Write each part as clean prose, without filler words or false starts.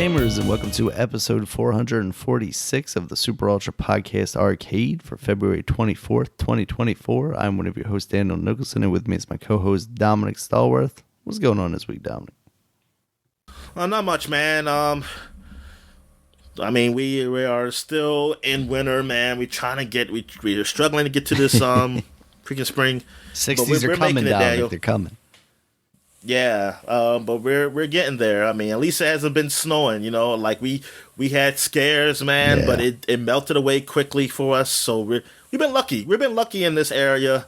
gamers, and welcome to episode 446 of the Super Ultra Podcast Arcade for February 24th, 2024. I'm one of your hosts, Daniel Nicholson, and with me is my co-host, Dominic Stallworth. What's going on this week, Dominic? Not much, man. We are still in winter, man. We're struggling to get to this freaking spring. 60s are coming, Dominic. They're coming. Yeah, but we're getting there. I mean, at least it hasn't been snowing, you know. Like we had scares, man, but it melted away quickly for us. So we've been lucky. We've been lucky in this area.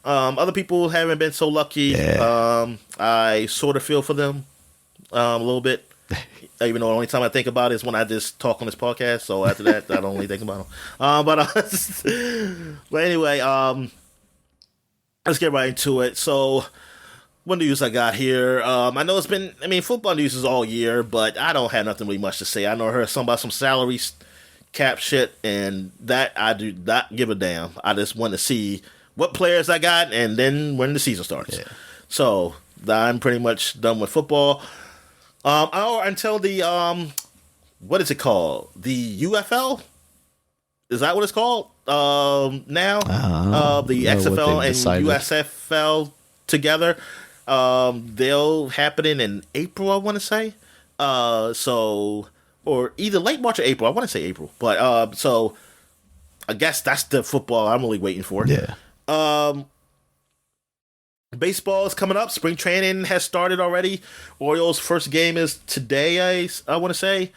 Other people haven't been so lucky. Yeah. I sort of feel for them a little bit, even though the only time I think about it is when I just talk on this podcast. So after that, I don't really think about them. But anyway, let's get right into it. So, what news I got here? I know football news is all year, but I don't have nothing really much to say. I know I heard something about some salary cap shit, and that I do not give a damn. I just want to see what players I got, and then when the season starts. Yeah. So I'm pretty much done with football. Until the what is it called? The UFL? Is that what it's called? Now the XFL and USFL together. They'll happen in April, I want to say. Or either late March or April. I want to say April, but so I guess that's the football I'm really waiting for. Yeah. Baseball is coming up. Spring training has started already. Orioles' first game is today, I want to say,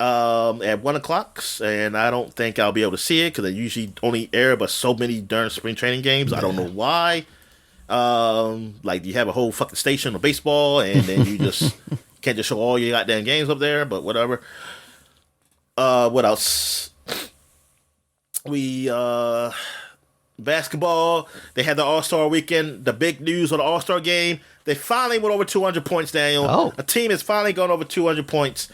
at 1 o'clock. And I don't think I'll be able to see it because they usually only air but so many darn spring training games. Yeah. I don't know why. Like you have a whole fucking station of baseball and then you just can't just show all your goddamn games up there, but whatever. What else? Basketball, they had the All-Star weekend. The big news on the All-Star game, they finally went over 200 points, Daniel. Oh. A team has finally gone over 200 points.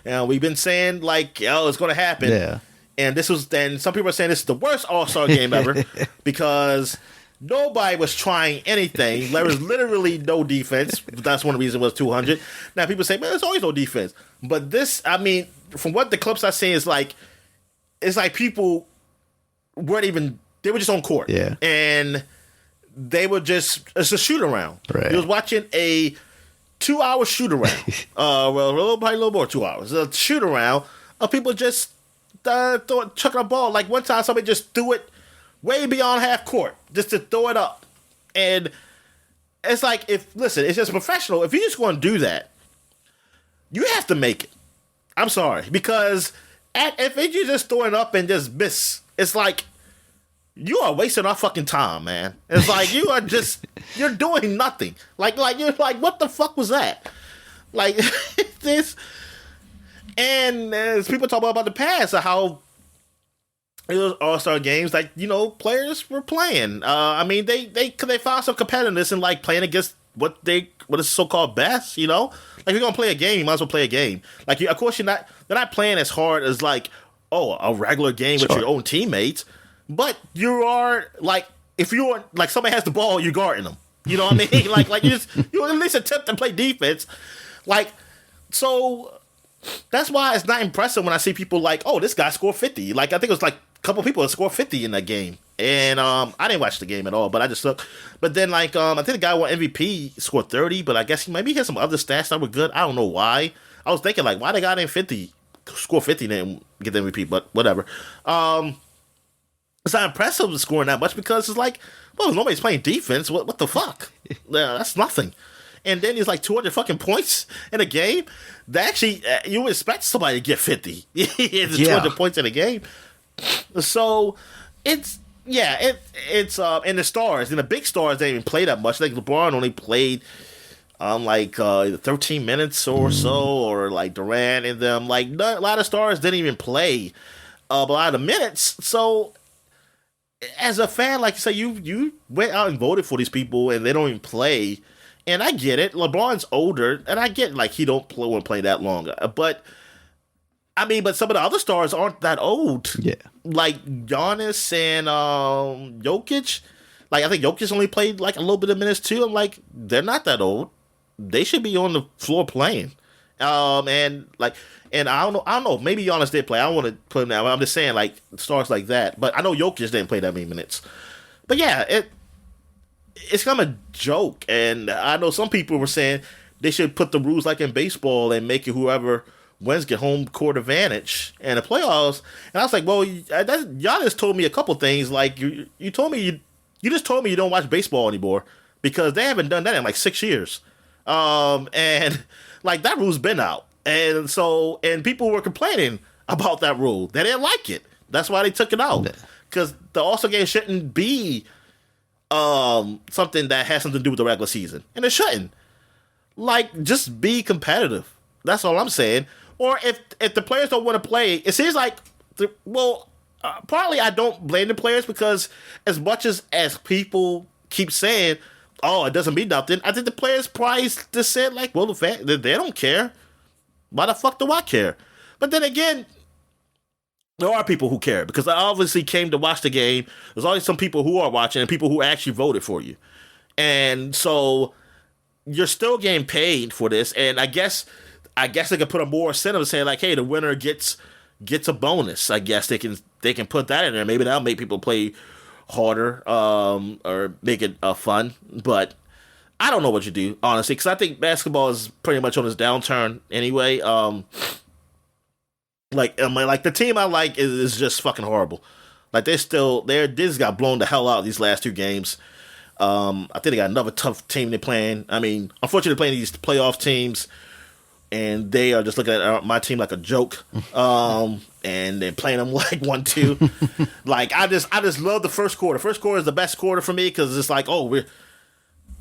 And we've been saying, like, it's going to happen. Yeah. And some people are saying this is the worst All-Star game ever because nobody was trying anything. There was literally no defense. That's one of the reasons it was 200. Now, people say, man, there's always no defense. But this, I mean, from what the clips I see, it's like people weren't even... They were just on court. Yeah. And they were just, it's a shoot around. Right. You was watching a 2-hour shoot around. Probably a little more 2 hours. A shoot around of people just chucking a ball. Like one time somebody just threw it way beyond half court just to throw it up. And it's like, it's just professional. If you're just going to do that, you have to make it. I'm sorry. Because if you just throw it up and just miss, it's like, you are wasting our fucking time, man. It's like you're doing nothing. Like you're like, what the fuck was that? Like this. And as people talk about the past, of how it was All-Star games, like, you know, players were playing. I mean, they found some competitiveness in like playing against what is so-called best, you know? Like if you're gonna play a game, you might as well play a game. Like of course they're not playing as hard as like, a regular game with your own teammates. But you are like, if you're like somebody has the ball, you're guarding them. You know what I mean? like you at least attempt to play defense. Like, so that's why it's not impressive when I see people like, this guy scored 50. Like I think it was like a couple people that scored 50 in that game, and I didn't watch the game at all, but I just looked. But then like I think the guy who won MVP scored 30, but I guess he had some other stats that were good. I don't know why. I was thinking like, why the guy named 50 score 50 and then get the MVP? But whatever. It's not impressive scoring that much because it's like, well, nobody's playing defense. What the fuck? That's nothing. And then there's like 200 fucking points in a game. That actually, you would expect somebody to get 50. 200 points in a game. So it's and the stars, and the big stars didn't even play that much. Like LeBron only played like 13 minutes or so, or like Durant and them. Like a lot of stars didn't even play a lot of minutes. So as a fan, like you say, you went out and voted for these people, and they don't even play. And I get it. LeBron's older, and I get like he won't play that long. But I mean, but some of the other stars aren't that old. Yeah, like Giannis and Jokic. Like I think Jokic only played like a little bit of minutes too. I'm like, they're not that old. They should be on the floor playing. And like, and I don't know. Maybe Giannis did play. I don't want to put him down. I'm just saying, like, stars like that. But I know Jokic didn't play that many minutes. But yeah, it's kind of a joke. And I know some people were saying they should put the rules like in baseball and make it whoever wins get home court advantage in the playoffs. And I was like, well, Giannis told me a couple things. Like, you told me you just told me you don't watch baseball anymore because they haven't done that in like 6 years. And like that rule's been out. And so, and people were complaining about that rule. They didn't like it. That's why they took it out. Because the All-Star game shouldn't be something that has something to do with the regular season. And it shouldn't. Like, just be competitive. That's all I'm saying. Or if the players don't want to play, it seems like, partly I don't blame the players because as much as people keep saying, oh, it doesn't mean nothing, I think the players probably just said, like, well, the fact that they don't care. Why the fuck do I care? But then again, there are people who care because I obviously came to watch the game. There's always some people who are watching and people who actually voted for you. And so you're still getting paid for this. And I guess they could put a more incentive saying like, hey, the winner gets a bonus. I guess they can put that in there. Maybe that'll make people play harder or make it fun. But I don't know what you do, honestly, because I think basketball is pretty much on its downturn anyway. Like the team I like is just fucking horrible. Like they just got blown the hell out these last two games. I think they got another tough team they're playing. I mean, unfortunately, they're playing these playoff teams, and they are just looking at my team like a joke. And they're playing them like 1-2. Like I just love the first quarter. First quarter is the best quarter for me because it's like, oh,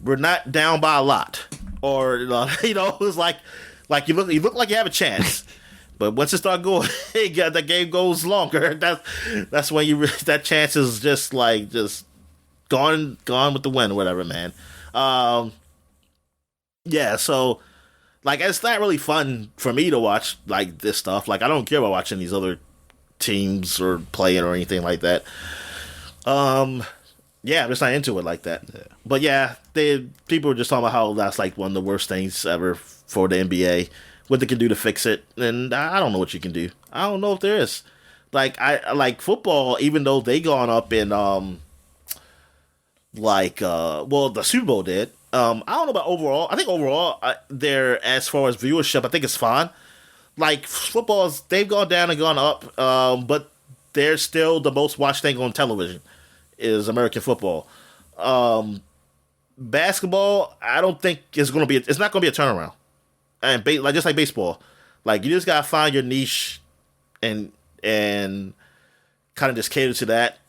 we're not down by a lot, or it's like you look like you have a chance, but once it start going, the game goes longer. That's when that chance is just gone with the wind or whatever, man. Yeah, so like it's not really fun for me to watch like this stuff. Like I don't care about watching these other teams or playing or anything like that. Yeah, I'm just not into it like that. Yeah. But yeah, people were just talking about how that's like one of the worst things ever for the NBA. What they can do to fix it, and I don't know what you can do. I don't know if there is. Like I like football, even though they gone up in the Super Bowl did. I don't know about overall. I think overall, they're as far as viewership, I think it's fine. Like footballs, they've gone down and gone up, but they're still the most watched thing on television. Is American football. Basketball, I don't think it's not going to be a turnaround. And just like baseball, like you just got to find your niche and kind of just cater to that.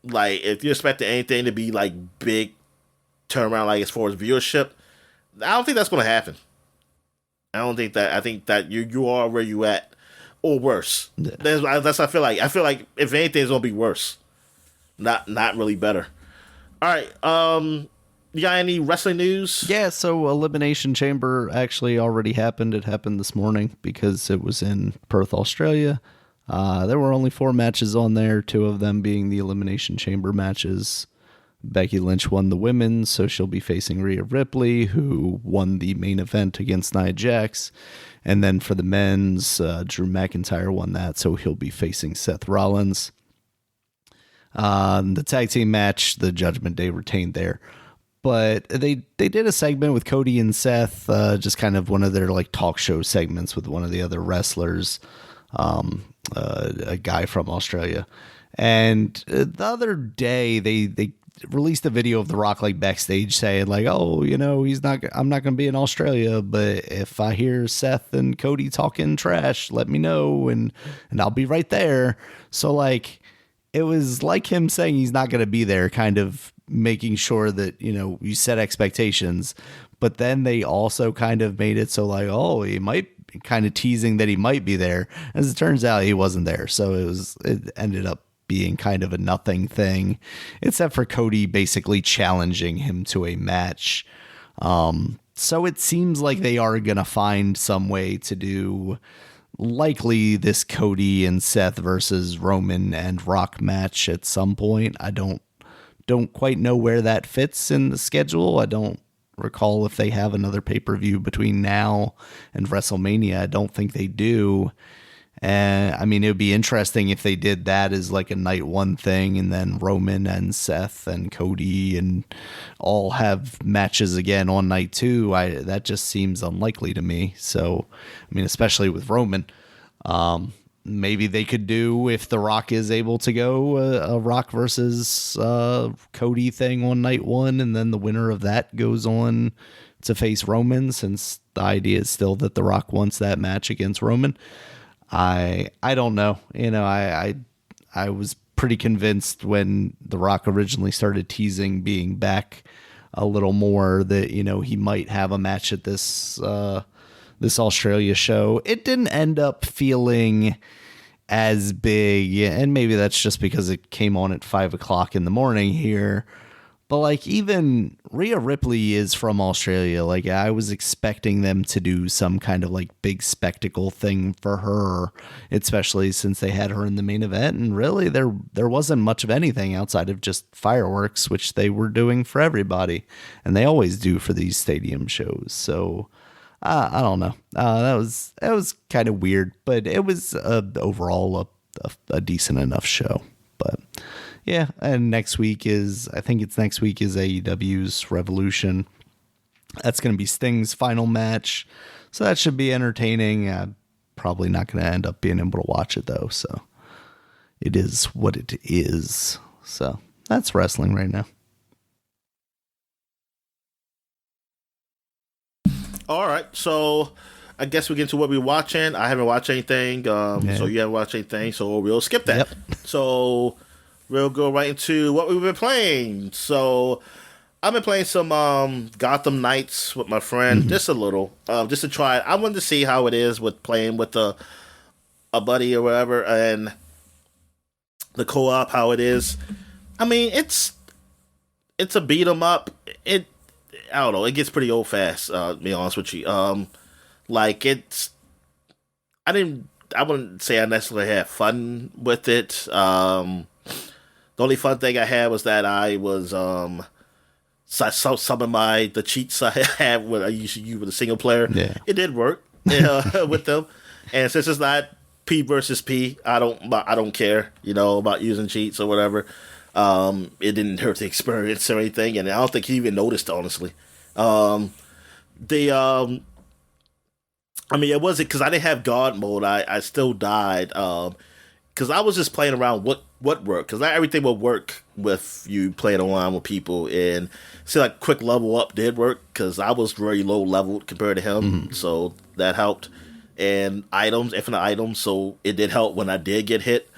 Like if you expect anything to be like big turnaround, like as far as viewership, I don't think that's going to happen. I think that you are where you at or worse. Yeah. That's what I feel like. I feel like if anything, it's going to be worse. Not really better. All right. You got any wrestling news? Yeah, so Elimination Chamber actually already happened. It happened this morning because it was in Perth, Australia. There were only 4 matches on there, 2 of them being the Elimination Chamber matches. Becky Lynch won the women's, so she'll be facing Rhea Ripley, who won the main event against Nia Jax. And then for the men's, Drew McIntyre won that, so he'll be facing Seth Rollins. The tag team match, the Judgment Day retained there. But they did a segment with Cody and Seth, just kind of one of their like talk show segments with one of the other wrestlers, a guy from Australia. And the other day they released a video of The Rock like backstage saying like, oh, I'm not going to be in Australia, but if I hear Seth and Cody talking trash, let me know and I'll be right there. So like, it was like him saying he's not going to be there, kind of making sure that, you set expectations. But then they also kind of made it so like, oh, he might be kind of teasing that he might be there. As it turns out, he wasn't there. So it ended up being kind of a nothing thing, except for Cody basically challenging him to a match. So it seems like they are going to find some way to do likely this Cody and Seth versus Roman and Rock match at some point. I don't quite know where that fits in the schedule. I don't recall if they have another pay-per-view between now and WrestleMania. I don't think they do. And I mean, it would be interesting if they did that as like a night one thing, and then Roman and Seth and Cody and all have matches again on night two. That just seems unlikely to me. So, I mean, especially with Roman, maybe they could do, if The Rock is able to go, a Rock versus Cody thing on night one, and then the winner of that goes on to face Roman, since the idea is still that The Rock wants that match against Roman. I don't know. You know, I was pretty convinced when The Rock originally started teasing being back a little more that, you know, he might have a match at this Australia show. It didn't end up feeling as big, and maybe that's just because it came on at 5:00 in the morning here. But like, even Rhea Ripley is from Australia. Like, I was expecting them to do some kind of like big spectacle thing for her, especially since they had her in the main event. And really, there wasn't much of anything outside of just fireworks, which they were doing for everybody, and they always do for these stadium shows. So I don't know. That was kind of weird, but it was overall a decent enough show. But yeah, and next week is AEW's Revolution. That's going to be Sting's final match, so that should be entertaining. Probably not going to end up being able to watch it though, so it is what it is. So that's wrestling right now. All right, so I guess we get into what we're watching. I haven't watched anything, so you haven't watched anything, so we'll skip that. Yep. So we'll go right into what we've been playing. So I've been playing some Gotham Knights with my friend, just a little, just to try it. I wanted to see how it is with playing with a buddy or whatever, and the co-op, how it is. I mean, it's a beat 'em up. I don't know. It gets pretty old fast. To be honest with you, like I wouldn't say I necessarily had fun with it. The only fun thing I had was that I was some of the cheats I had when I used to use with a single player. Yeah. It did work with them, and since it's not P versus P, I don't care, about using cheats or whatever. It didn't hurt the experience or anything, and I don't think he even noticed, honestly. I mean, it wasn't because I didn't have God mode. I still died because I was just playing around what worked, because not everything will work with you playing online with people. And see, like quick level up did work because I was very low leveled compared to him, so that helped. And infinite items, so it did help when I did get hit.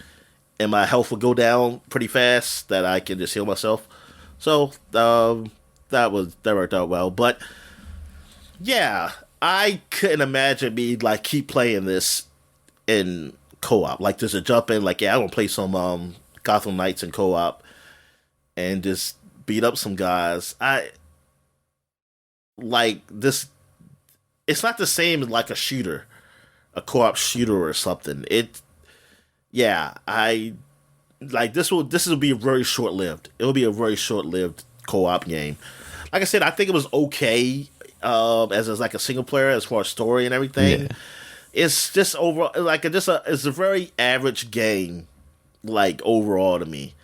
And my health would go down pretty fast, that I can just heal myself. So that worked out well. But yeah, I couldn't imagine me like keep playing this in co-op. Like, there's a jump in, like, yeah, I want to play some Gotham Knights in co-op and just beat up some guys. I like this. It's not the same as like a shooter, a co-op shooter or something. I like this will be very short lived. It will be a very short lived co-op game. Like I said, I think it was okay as like a single player as far as story and everything. Yeah. It's just overall like it's a very average game, like overall to me,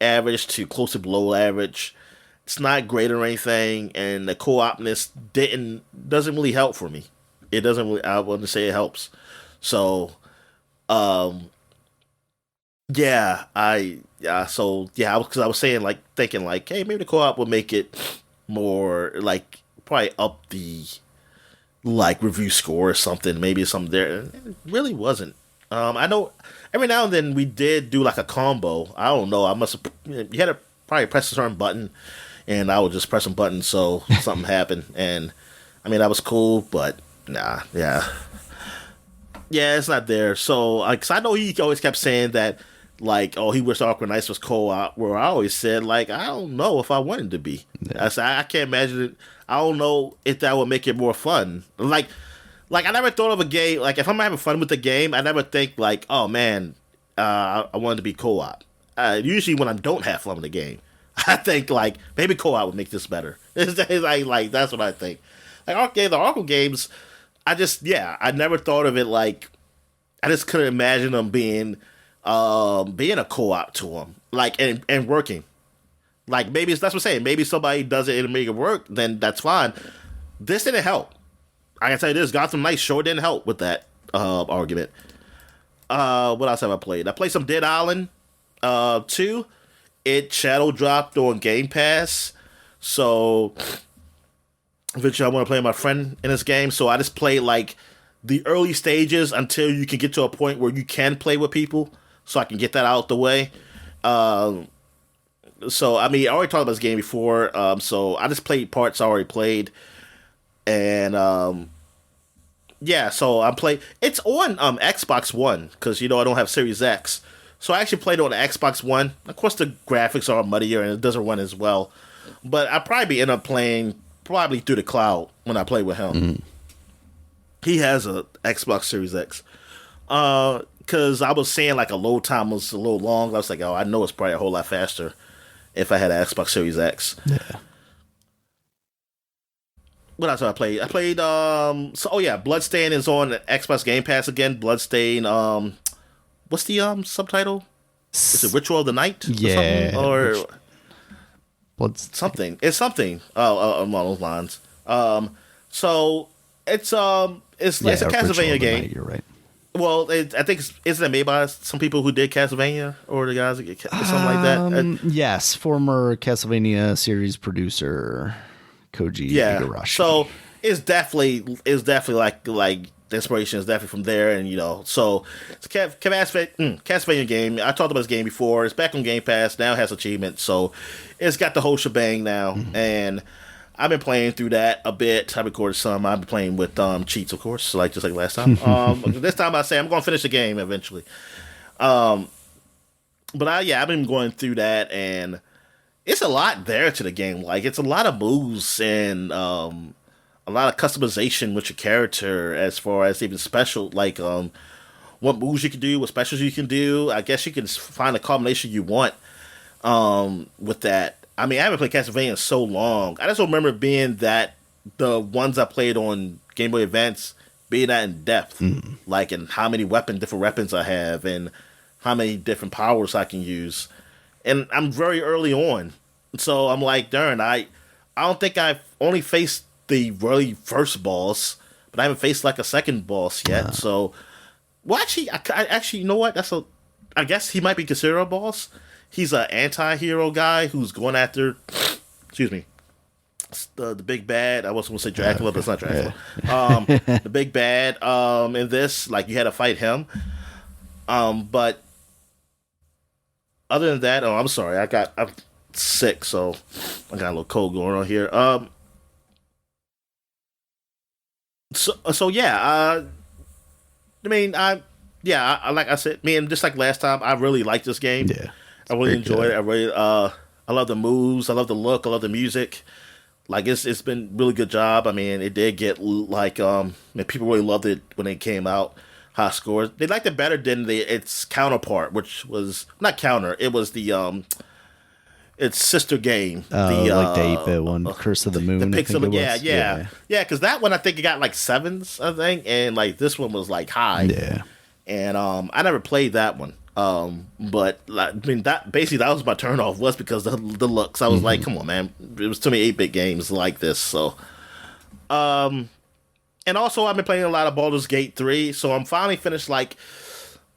average to close to below average. It's not great or anything, and the co-opness doesn't really help for me. It doesn't really. I wouldn't say it helps. So, I was saying, like, thinking like, hey, maybe the co-op will make it more like probably up the like review score or something. Maybe something there. It really wasn't. I know every now and then we did do like a combo. I don't know. I must have. You had to probably press a certain button, and I would just press a button so something happened. And I mean, that was cool, but nah, yeah, it's not there. So, cause I know he always kept saying that, like, oh, he wished Arkham Knights was co-op. Where I always said, like, I don't know if I wanted to be. Yeah. I can't imagine it. I don't know if that would make it more fun. Like I never thought of a game, like, if I'm having fun with the game, I never think, like, oh, man, I wanted to be co-op. Usually when I don't have fun with the game, I think like maybe co-op would make this better. It's like that's what I think. Like the Arkham games, I never thought of it like I just couldn't imagine them being a co-op to them, like and working. Like maybe that's what I'm saying. Maybe somebody does it and make it work, then that's fine. This didn't help. I can tell you this: Gotham Knights sure didn't help with that argument. What else have I played? I played some Dead Island 2. It shadow dropped on Game Pass, so eventually I want to play with my friend in this game. So I just played like the early stages until you can get to a point where you can play with people, so I can get that out the way. So I mean, I already talked about this game before. So I just played parts I already played, and yeah. So I played. It's on Xbox One because I don't have Series X. So I actually played it on the Xbox One. Of course, the graphics are muddier and it doesn't run as well. But I probably end up playing probably through the cloud when I play with him. Mm. He has a Xbox Series X. Because I was saying like a load time was a little long. I was like, oh, I know it's probably a whole lot faster if I had an Xbox Series X. Yeah. What else did I play? I played Bloodstain is on Xbox Game Pass again. Bloodstain, what's the subtitle? Is it Ritual of the Night? Yeah. Or something? It's something along those lines. So it's a Castlevania game. Night, you're right. Well, I think isn't it made by some people who did Castlevania or the guys something like that? Yes, former Castlevania series producer Koji Igarashi. So it's definitely like the inspiration is definitely from there, and so it's a Castlevania game. I talked about this game before. It's back on Game Pass now. It has achievements, so it's got the whole shebang now, and I've been playing through that a bit. I recorded some. I've been playing with cheats, of course, just like last time. This time I say I'm going to finish the game eventually. But I've been going through that, and it's a lot there to the game. Like, it's a lot of moves and a lot of customization with your character as far as even special, like what moves you can do, what specials you can do. I guess you can find a combination you want with that. I mean, I haven't played Castlevania in so long. I just remember being that the ones I played on Game Boy Advance being that in depth, like, and how many different weapons I have, and how many different powers I can use. And I'm very early on, so I'm like, darn, I don't think I've only faced the really first boss, but I haven't faced like a second boss yet. So, well, actually, you know what? I guess he might be considered a boss. He's an anti-hero guy who's going after, excuse me, the big bad. I was going to say Dracula, but it's not Dracula. Yeah. The big bad in this, like, you had to fight him. But other than that, I'm sorry, I'm sick, so I got a little cold going on here. So yeah, I mean, like I said, man, just like last time, I really like this game. Yeah. I really enjoyed it. I love the moves. I love the look. I love the music. Like, it's been a really good job. I mean, it did get like people really loved it when it came out. High scores. They liked it better than its counterpart, which was not counter. It was the its sister game. The 8-bit one, Curse of the Moon. The Pixel. Yeah. Because that one I think it got like 7s, I think, and like this one was like high. Yeah. And I never played that one. But like, I mean, that was my turn off, was because the looks. I was like, come on, man, it was too many 8-bit games like this. So, and also I've been playing a lot of Baldur's Gate 3, so I'm finally finished, like,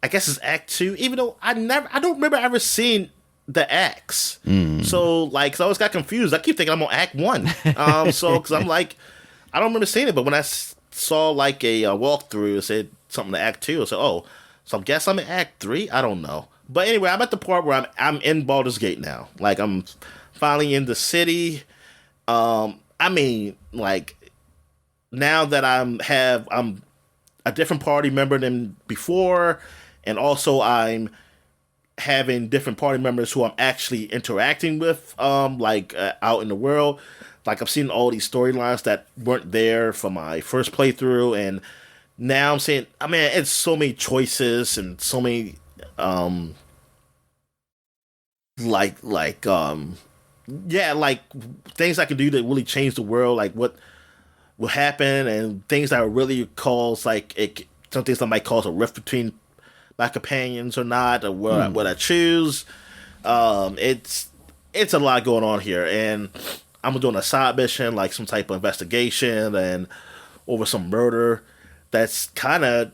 I guess it's Act 2, even though I don't remember ever seeing the acts. So like, so I always got confused. I keep thinking I'm on Act 1. So because I'm like, I don't remember seeing it, but when I saw like a walkthrough, it said something to Act 2. I said, oh. So I guess I'm in Act 3? I don't know. But anyway, I'm at the part where I'm in Baldur's Gate now. Like, I'm finally in the city. I mean, like, now that I'm a different party member than before, and also I'm having different party members who I'm actually interacting with, out in the world. Like, I've seen all these storylines that weren't there for my first playthrough, and now I'm saying, I mean, it's so many choices and so many, yeah, like things I can do to really change the world, like what will happen, and things that will really cause some things that might cause a rift between my companions or not, or what I choose. It's a lot going on here, and I'm doing a side mission, like some type of investigation and over some murder that's kind of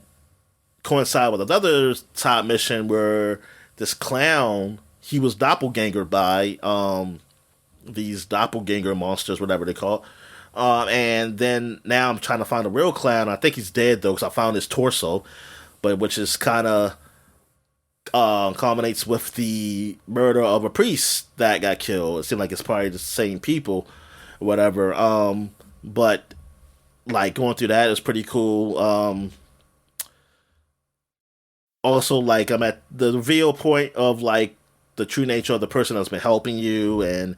coincide with another side mission where this clown, he was doppelganger by these doppelganger monsters, whatever they call it. And then now I'm trying to find a real clown. I think he's dead though, because I found his torso, but which is kind of culminates with the murder of a priest that got killed. It seemed like it's probably the same people, or whatever. But like going through that is pretty cool. Also, like I'm at the reveal point of like the true nature of the person that's been helping you, and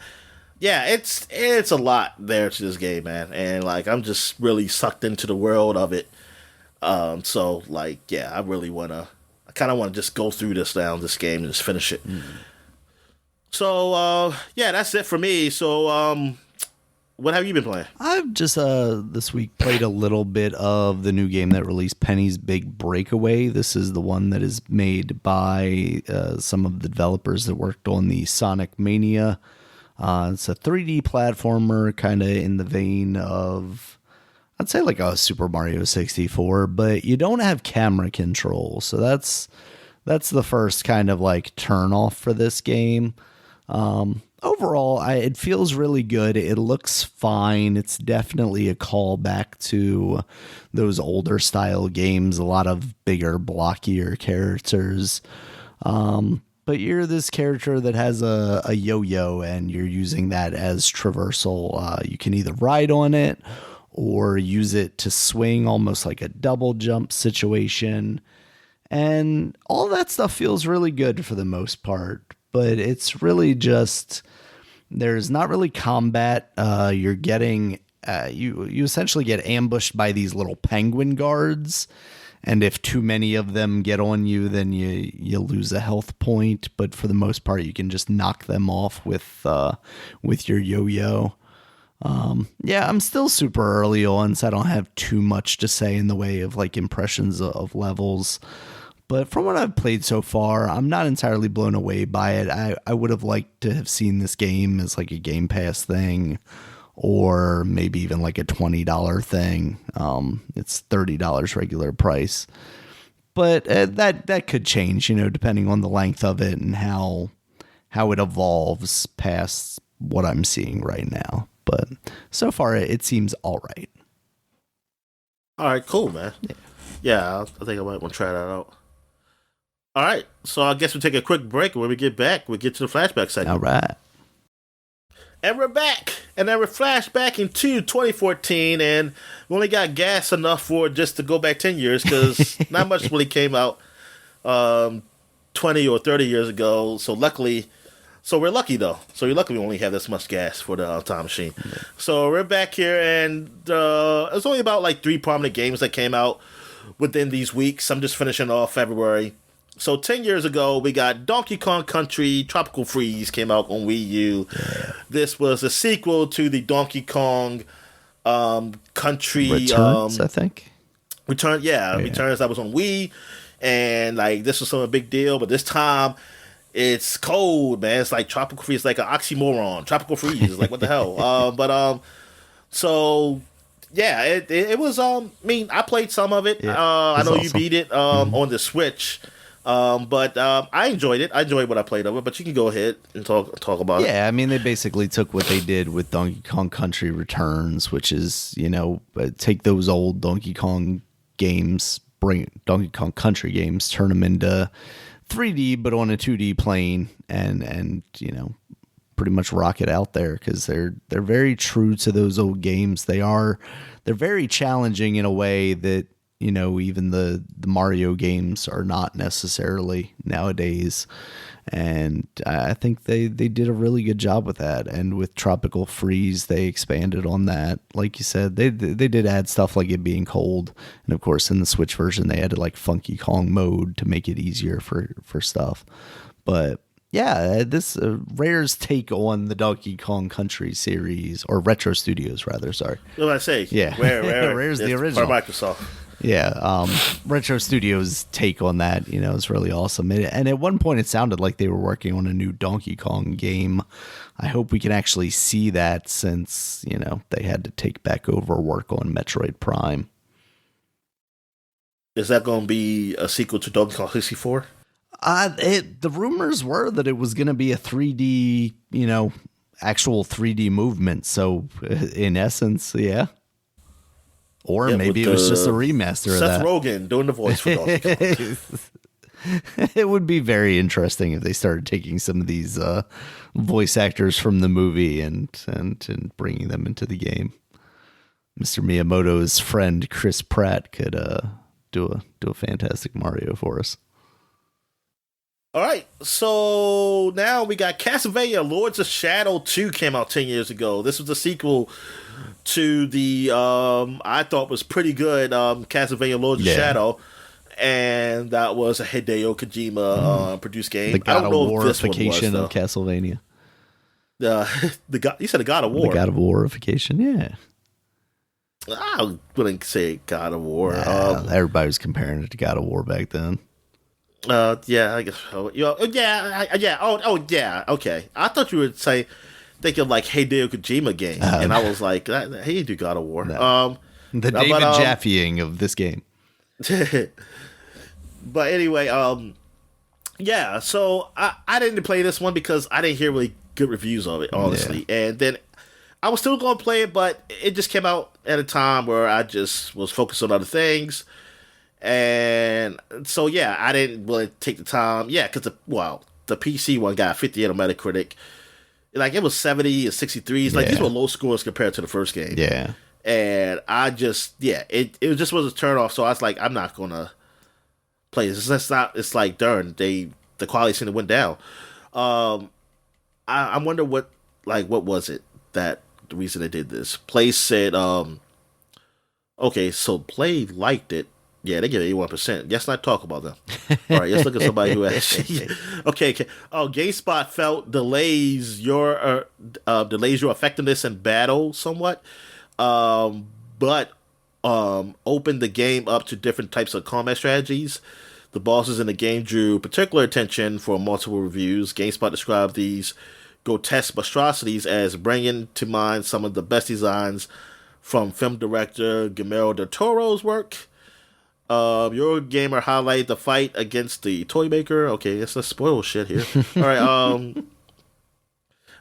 yeah, it's a lot there to this game, man. And like I'm just really sucked into the world of it. So like yeah, I kind of want to just go through this game and just finish it. So yeah, that's it for me. So what have you been playing? I've just this week played a little bit of the new game that released, Penny's Big Breakaway. This is the one that is made by some of the developers that worked on the Sonic Mania. It's a 3D platformer, kind of in the vein of, I'd say like a Super Mario 64, but you don't have camera control. So that's the first kind of like turn off for this game. Overall, it feels really good. It looks fine. It's definitely a callback to those older style games, a lot of bigger, blockier characters. But you're this character that has a yo-yo, and you're using that as traversal. You can either ride on it or use it to swing, almost like a double jump situation. And all that stuff feels really good for the most part. But it's really just, there's not really combat. You're getting, you essentially get ambushed by these little penguin guards. And if too many of them get on you, then you lose a health point. But for the most part, you can just knock them off with your yo-yo. Yeah, I'm still super early on, so I don't have too much to say in the way of like impressions of levels. But from what I've played so far, I'm not entirely blown away by it. I would have liked to have seen this game as like a Game Pass thing, or maybe even like a $20 thing. It's $30 regular price. But that could change, depending on the length of it and how it evolves past what I'm seeing right now. But so far, it seems all right. All right, cool, man. Yeah, I think I might want to try that out. All right, so I guess we'll take a quick break, and when we get back, we'll get to the flashback segment. All right. And we're back, and then we're flashback into 2014, and we only got gas enough for just to go back 10 years, because not much really came out 20 or 30 years ago, so we're lucky, though. So we're lucky we only have this much gas for the time machine. Mm-hmm. So we're back here, and it's only about like 3 prominent games that came out within these weeks. I'm just finishing off February. So 10 years ago, we got Donkey Kong Country Tropical Freeze came out on Wii U. Yeah. This was a sequel to the Donkey Kong Country... Returns, I think. Returns that was on Wii. And like this was a big deal, but this time it's cold, man. It's like Tropical Freeze. It's like an oxymoron. Tropical Freeze. It's like, what the hell? So... yeah, it was. I played some of it. Yeah, I know awesome. You beat it on the Switch. But I enjoyed it. I enjoyed what I played of it. But you can go ahead and talk about it. Yeah, I mean, they basically took what they did with Donkey Kong Country Returns, which is, take those old Donkey Kong games, bring Donkey Kong Country games, turn them into 3D, but on a 2D plane, and pretty much rock it out there, because they're very true to those old games. They're very challenging in a way that even the Mario games are not necessarily nowadays. And I think they did a really good job with that. And with Tropical Freeze, they expanded on that. Like you said, they did add stuff like it being cold. And of course, in the Switch version, they added like Funky Kong mode to make it easier for stuff. But Yeah, this Rare's take on the Donkey Kong Country series, or Retro Studios, rather. Sorry. What did I say? Yeah, Rare's the original. Part of Microsoft. Yeah, Retro Studios' take on that, is really awesome. And at one point, it sounded like they were working on a new Donkey Kong game. I hope we can actually see that, since they had to take back over work on Metroid Prime. Is that going to be a sequel to Donkey Kong 64? The rumors were that it was going to be a 3D, actual 3D movement. So in essence, yeah. Or maybe it was just a remaster of that. Seth Rogen doing the voice for Donkey Kong. It would be very interesting if they started taking some of these voice actors from the movie and bringing them into the game. Mr. Miyamoto's friend Chris Pratt could do a fantastic Mario for us. All right, so now we got Castlevania Lords of Shadow 2 came out 10 years ago. This was a sequel to the, I thought was pretty good, Castlevania Lords of Shadow. And that was a Hideo Kojima produced game. The God of War-ification of Castlevania. You said the God of War. The God of War-ification, yeah. I wouldn't say God of War. Everybody was comparing it to God of War back then. Yeah, I guess so. Okay. I thought you would say thinking like Hideo Kojima game, and I was like, he do God of War. No. The David Jaffeing of this game. But anyway, yeah. So I didn't play this one because I didn't hear really good reviews of it, honestly, and then I was still going to play it, but it just came out at a time where I just was focused on other things. And so, yeah, I didn't really take the time. Yeah, because the PC one got 58 on Metacritic. Like, it was 70 and 63s. Like, these were low scores compared to the first game. Yeah. And I just, it just was a turn off. So I was like, I'm not going to play this. It's like, darn, the quality seemed to went down. I wonder what was it that the reason they did this? Play said, okay, so Play liked it. Yeah, they give it 81%. Let's not talk about them. All right, let's look at somebody who actually. Okay. Oh, GameSpot felt delays your effectiveness in battle somewhat, but opened the game up to different types of combat strategies. The bosses in the game drew particular attention for multiple reviews. GameSpot described these grotesque monstrosities as bringing to mind some of the best designs from film director Guillermo del Toro's work. Your gamer highlighted the fight against the toy maker. Okay, let's spoil shit here. All right,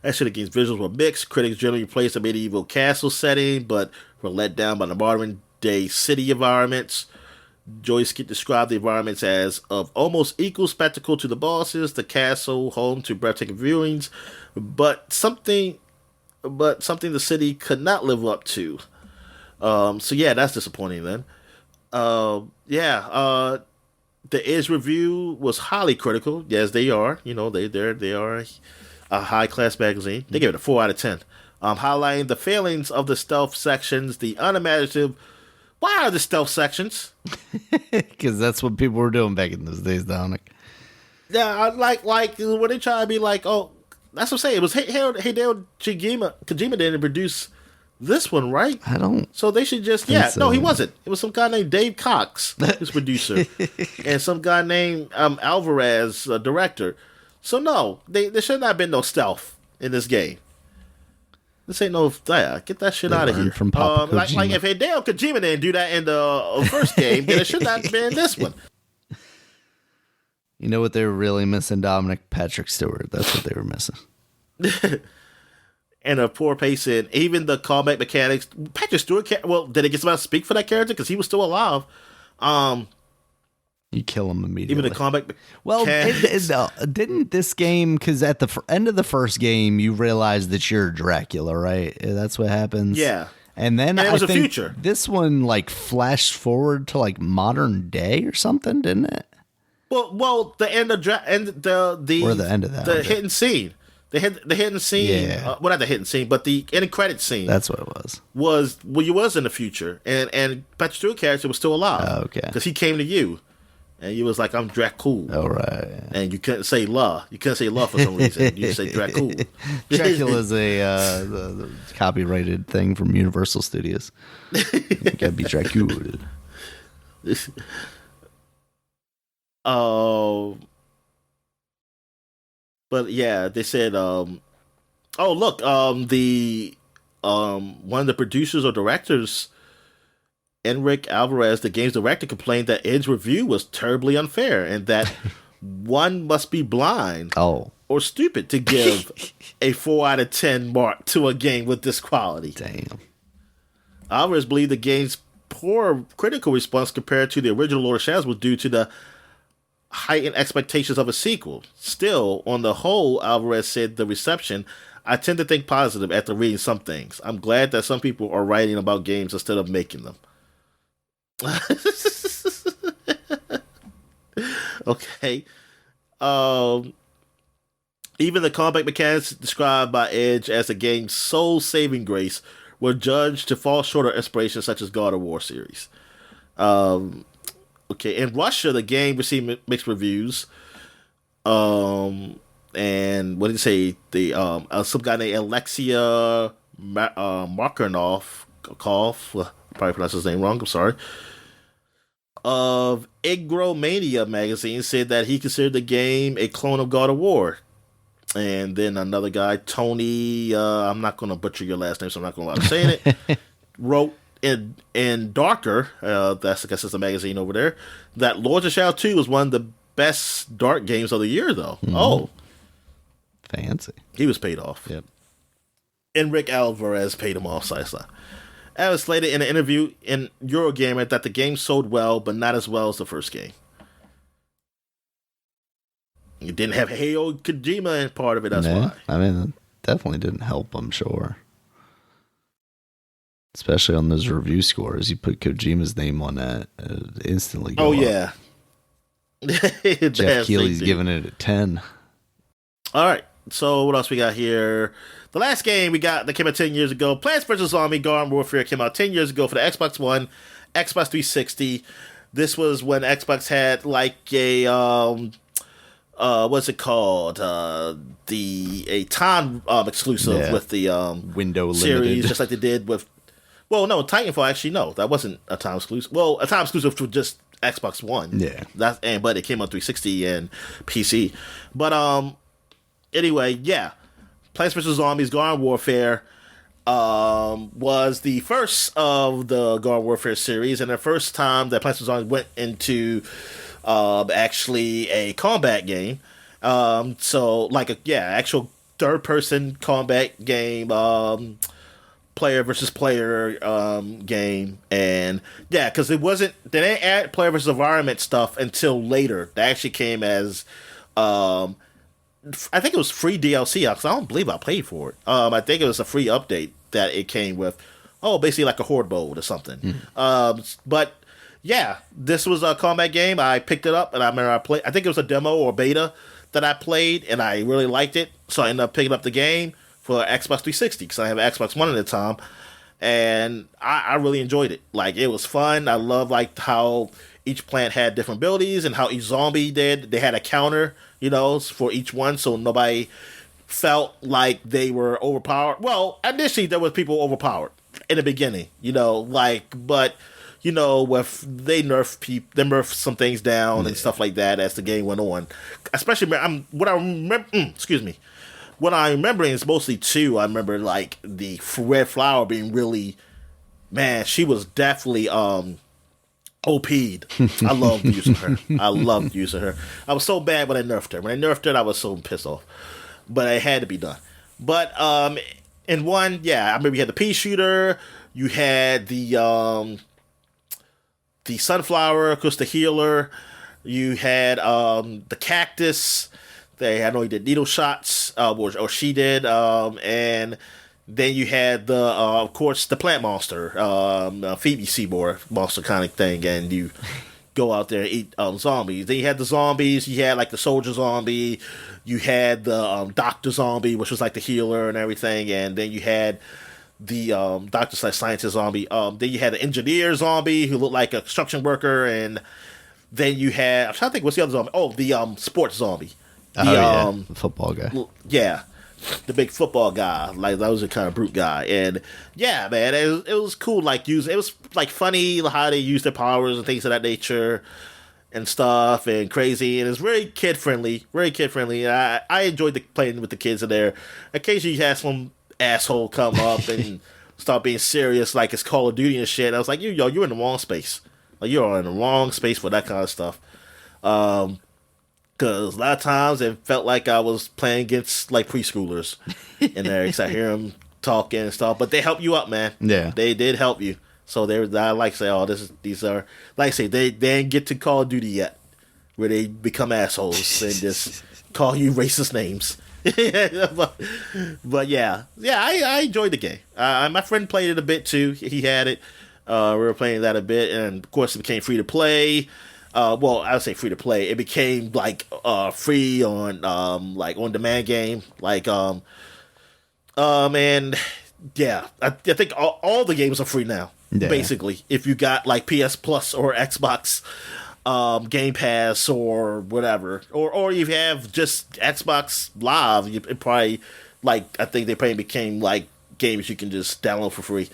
actually, the game's visuals were mixed. Critics generally praised the medieval castle setting, but were let down by the modern day city environments. Joystick described the environments as of almost equal spectacle to the bosses, the castle home to breathtaking viewings, but something the city could not live up to. So yeah, that's disappointing then. The Edge review was highly critical. Yes, they are. They are a high class magazine. They gave it a 4 out of 10. Highlighting the failings of the stealth sections, the unimaginative. Why are the stealth sections? Because that's what people were doing back in those days, Dominic. Yeah, like when they try to be like, oh, that's what I'm saying. It was Hideo Kojima didn't produce this one, right? I don't. So they should just no, he wasn't. It was some guy named Dave Cox, who's producer, and some guy named Alvarez, director. So no, there should not have been no stealth in this game. This ain't no get that shit out of here. From Papa like if Hideo Kojima didn't do that in the first game, then it should not have been in this one. You know what they were really missing, Dominic? Patrick Stewart. That's what they were missing. And a poor pacing. Even the callback mechanics. Patrick Stewart, did it get somebody to speak for that character? Because he was still alive. You kill him immediately. Even the callback Well, didn't this game, because at the end of the first game, you realize that you're Dracula, right? That's what happens. Yeah. And then it was I think a future. This one flashed forward to modern day or something, didn't it? Well, the end of or the end of that. The hidden scene. The hidden scene, yeah. Not the hidden scene, but the end credit scene. That's what it was. You was in the future, and Patrick Stewart's character was still alive. Oh, okay. Because he came to you, and he was like, "I'm Dracul." All right. And you couldn't say "la." You couldn't say "la" for some reason. You say Dracul. Dracula's the copyrighted thing from Universal Studios. You gotta be Dracula. But yeah, they said, oh look, the one of the producers or directors, Enrique Alvarez, the game's director, complained that Ed's review was terribly unfair and that one must be blind or stupid to give a 4 out of 10 mark to a game with this quality. Damn. Alvarez believed the game's poor critical response compared to the original Lord of Shadows was due to the heightened expectations of a sequel. Still, on the whole, Alvarez said the reception, I tend to think positive after reading some things. I'm glad that some people are writing about games instead of making them. Okay. Even the combat mechanics described by Edge as the game's sole saving grace were judged to fall short of inspirations such as God of War series. Okay, in Russia, the game received mixed reviews. And what did he say? Some guy named Alexia Markarnov, probably pronounced his name wrong, I'm sorry, of Igromania magazine said that he considered the game a clone of God of War. And then another guy, Tony, I'm not going to butcher your last name, so I'm not going to lie to saying it, wrote in Darker, that's I guess it's a magazine over there, that Lords of Shadow 2 was one of the best dark games of the year, though. Mm-hmm. Oh. Fancy. He was paid off. Yep. Enrique Alvarez paid him off, so. Alvarez stated in an interview in Eurogamer that the game sold well, but not as well as the first game. It didn't have Hideo Kojima in part of it, that's why. I mean, it definitely didn't help, I'm sure. Especially on those review scores. You put Kojima's name on that, it instantly go up. Yeah. Jeff Keighley's giving it a 10. All right. So what else we got here? The last game we got that came out 10 years ago, Plants vs. Zombie Garden Warfare, came out 10 years ago for the Xbox One, Xbox 360. This was when Xbox had like a what's it called? A time exclusive with the window series, limited, just like they did with. Well, no, Titanfall actually no, that wasn't a time exclusive. Well, a time exclusive to just Xbox One. Yeah, but it came on 360 and PC. But anyway, yeah, Plants vs. Zombies Garden Warfare was the first of the Garden Warfare series, and the first time that Plants vs. Zombies went into actually a combat game. So like actual third person combat game, player versus player game, and because they didn't add player versus environment stuff until later. That actually came as I think it was free DLC, because I don't believe I paid for it. I think it was a free update that it came with. Basically like a horde mode or something. But yeah, this was a combat game. I picked it up, and I remember I think it was a demo or beta that I played, and I really liked it. So I ended up picking up the game for Xbox 360, because I have an Xbox One at the time, and I really enjoyed it. Like, it was fun. I love like how each plant had different abilities, and how each zombie did. They had a counter, for each one, so nobody felt like they were overpowered. Well, initially there was people overpowered in the beginning, but with they nerfed some things down and stuff like that as the game went on. Especially, what I remember is mostly 2. I remember like the Red Flower being really, man, she was definitely OP'd. I loved using her. I was so bad when I nerfed her. When I nerfed her, I was so pissed off. But it had to be done. But in one, I remember you had the pea shooter. You had the sunflower, of course, the healer. You had the cactus. I know he did needle shots, or she did. And then you had of course, the plant monster, Phoebe Seymour monster kind of thing, and you go out there and eat zombies. Then you had the zombies. You had like the soldier zombie. You had the doctor zombie, which was like the healer and everything. And then you had the doctor/scientist zombie. Then you had the engineer zombie who looked like a construction worker, and Then you had, I'm trying to think, what's the other zombie? Oh, the sports zombie. The football guy. Yeah, the big football guy. Like, that was a kind of brute guy. And yeah, man, it was cool. Like, it was like funny how they use their powers and things of that nature and stuff, and crazy. And it's very kid friendly, very kid friendly. I enjoyed playing with the kids in there. Occasionally, you have some asshole come up and start being serious, like it's Call of Duty and shit. I was like, you're in the wrong space. Like, you're in the wrong space for that kind of stuff. Because a lot of times it felt like I was playing against like preschoolers in there, because I hear them talking and stuff. But they help you up, man. Yeah, they did help you. So I like to say, oh, these are, like I say, they didn't get to Call of Duty yet, where they become assholes and just call you racist names. but yeah, I enjoyed the game. My friend played it a bit too. He had it. We were playing that a bit, and of course it became free to play. Well, I would say free to play. It became like free on like on demand game, like and yeah, I think all the games are free now. Yeah. Basically, if you got like PS Plus or Xbox Game Pass or whatever, or you have just Xbox Live, you probably, like, I think they probably became like games you can just download for free.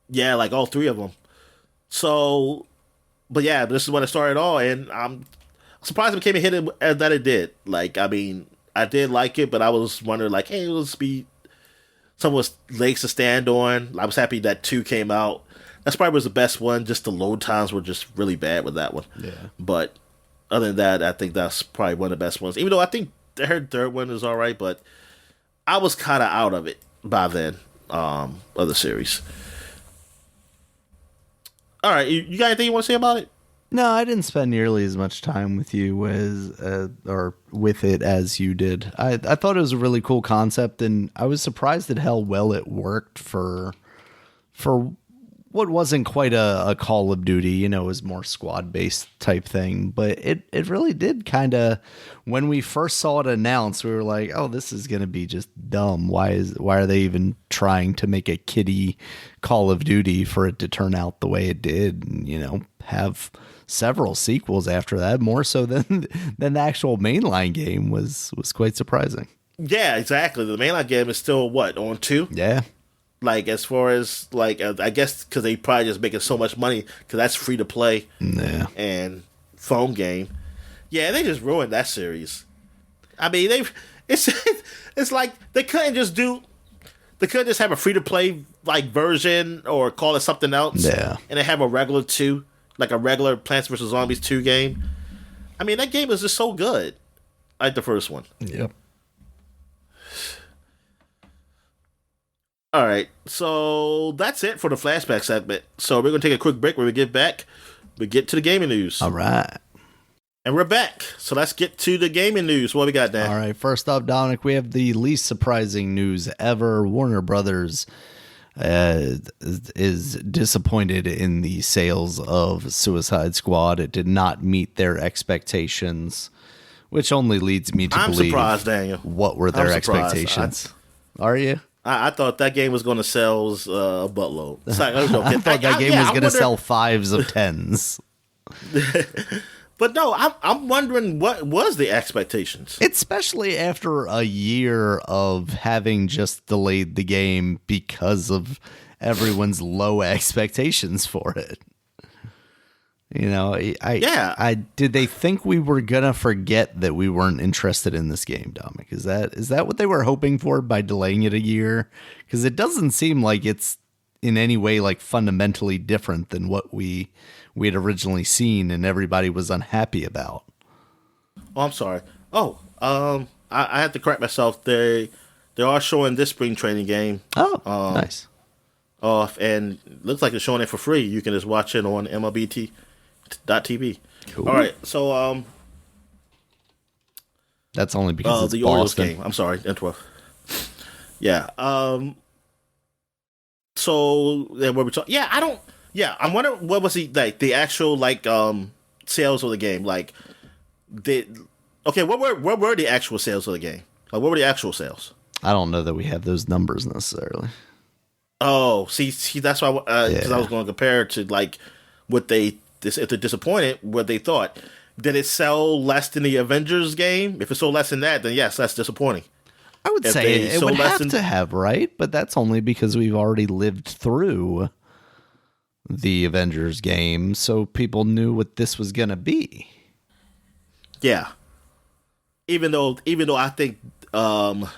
Yeah, like all three of them. So, but yeah, this is when it started all, and I'm surprised it became a hit that it did. Like, I mean, I did like it, but I was wondering, like, hey, let's be someone's legs to stand on. I was happy that 2 came out. That's probably was the best one. Just the load times were just really bad with that one. Yeah. But other than that, I think that's probably one of the best ones. Even though I think the third one is all right, but I was kind of out of it by then, of the series. All right, you got anything you want to say about it? No, I didn't spend nearly as much time with you or with it as you did. I thought it was a really cool concept, and I was surprised at how well it worked for what wasn't quite a Call of Duty. It was more squad-based type thing, but it really did kind of, when we first saw it announced, we were like, oh, this is going to be just dumb. Why are they even trying to make a kiddie Call of Duty for it to turn out the way it did, and, have several sequels after that, more so than the actual mainline game was quite surprising. Yeah, exactly. The mainline game is still, what, on 2? Yeah. Like, as far as, like, I guess because they probably just making so much money, because that's free to play. Yeah. And phone game. Yeah, they just ruined that series. I mean, it's like they couldn't just have a free to play like version or call it something else. Yeah. And they have a regular 2, like a regular Plants vs. Zombies 2 game. I mean, that game is just so good. Like the first one. Yep. All right, so that's it for the flashback segment. So we're going to take a quick break. When we get back, we get to the gaming news. All right. And we're back. So let's get to the gaming news. What we got, Dan? All right, first up, Dominic, we have the least surprising news ever. Warner Brothers is disappointed in the sales of Suicide Squad. It did not meet their expectations, which only leads me to believe. I'm surprised, Daniel. What were their expectations? Are you? I thought that game was going to sell a buttload. Like, I thought that game was going to sell 5s of 10s. But no, I'm wondering what was the expectations. Especially after a year of having just delayed the game because of everyone's low expectations for it. Did they think we were gonna forget that we weren't interested in this game, Dominic? Is that what they were hoping for by delaying it a year? Because it doesn't seem like it's in any way like fundamentally different than what we had originally seen and everybody was unhappy about. Oh, I'm sorry. Oh, I have to correct myself. They are showing this spring training game. Oh, nice. Off, and looks like they're showing it for free. You can just watch it on MLB.TV. Cool. All right, so that's only because it's the Boston. Orioles game. I'm sorry, N12. Yeah. So then what we talk? Yeah, I don't. Yeah, I'm wondering what was the actual sales of the game like. What were the actual sales of the game? Like, what were the actual sales? I don't know that we have those numbers necessarily. Oh, see, that's why because I was going to compare it to if they're disappointed, what they thought. Did it sell less than the Avengers game? If it sold less than that, then yes, that's disappointing. I would If say they it sold would less have than- to have, right? But that's only because we've already lived through the Avengers game, so people knew what this was going to be. Yeah. Even though I think gameplay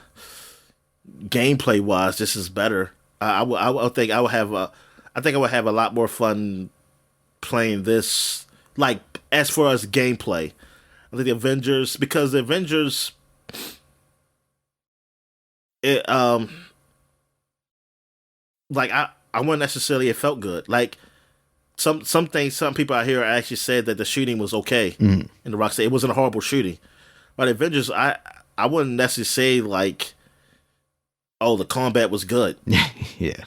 wise, this is better. I think I would have a lot more fun playing this. Like as far as gameplay, I think the Avengers, because the Avengers, like I wouldn't necessarily it felt good. Like some people out here actually said that the shooting was okay in the Rockstar. It wasn't a horrible shooting. But Avengers, I wouldn't necessarily say like, oh, the combat was good. Yeah.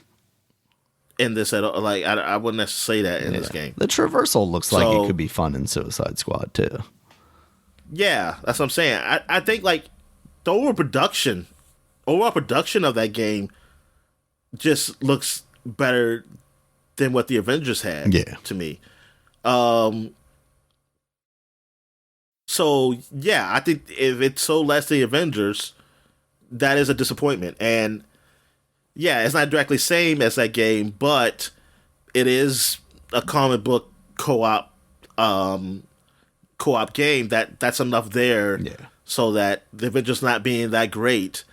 In this at all, like I wouldn't necessarily say that in this game. The traversal looks like it could be fun in Suicide Squad too. Yeah, that's what I'm saying. I think like the overall production of that game just looks better than what the Avengers had. Yeah. To me. So yeah, I think if it's so less the Avengers, that is a disappointment. And yeah, it's not directly same as that game, but it is a comic book co-op game that's enough there so that the Avengers not being that great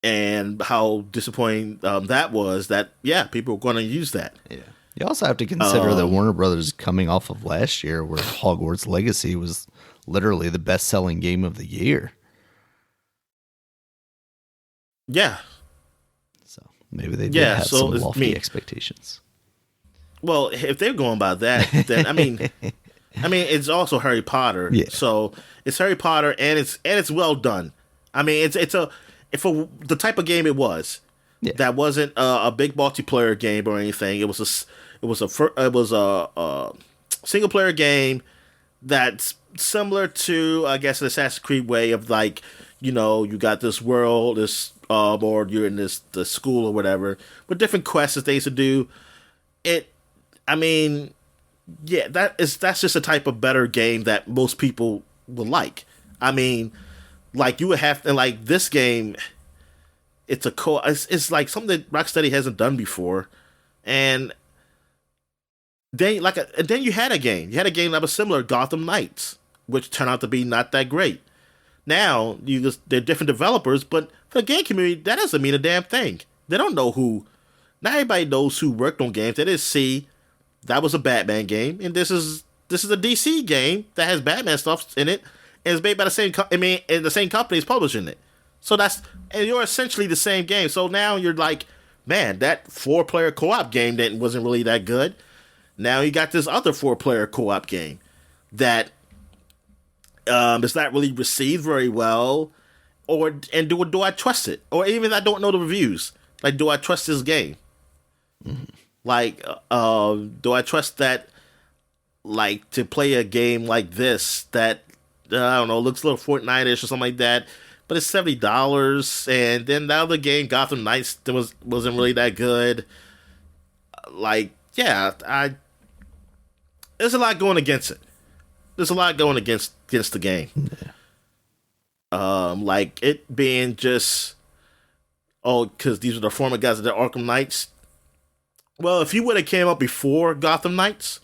and how disappointing that was, that people were going to use that. Yeah. You also have to consider that Warner Brothers coming off of last year where Hogwarts Legacy was literally the best-selling game of the year. Yeah. So maybe they did have some lofty expectations. Well, if they're going by that, then I mean it's also Harry Potter. Yeah. So it's Harry Potter and it's well done. I mean, it's the type of game it was. Yeah. That wasn't a big multiplayer game or anything. It was a single player game that's similar to, I guess, an Assassin's Creed way of like, you got this world, or you're in the school or whatever, with different quests and things to do. That's just a type of better game that most people will like. I mean, like you would have to like this game. It's it's like something that Rocksteady hasn't done before, and then you had a game. You had a game that was similar, Gotham Knights, which turned out to be not that great. Now they're different developers, but for the game community, that doesn't mean a damn thing. They don't know who. Not everybody knows who worked on games. They just see that was a Batman game, and this is a DC game that has Batman stuff in it, and it's made by the same. And the same company is publishing it. So and you're essentially the same game. So now you're like, man, that 4-player co-op game wasn't really that good. Now you got this other 4-player co-op game that is not really received very well. And do I trust it? Or even if I don't know the reviews, like, do I trust this game? Mm-hmm. Like, do I trust that, like, to play a game like this that, I don't know, looks a little Fortnite-ish or something like that, but it's $70, and then the other game, Gotham Knights, wasn't really that good. Like, yeah, there's a lot going against it. There's a lot going against the game. Yeah. Like it being just, because these are the former guys of the Arkham Knights. Well, if you would have came up before Gotham Knights,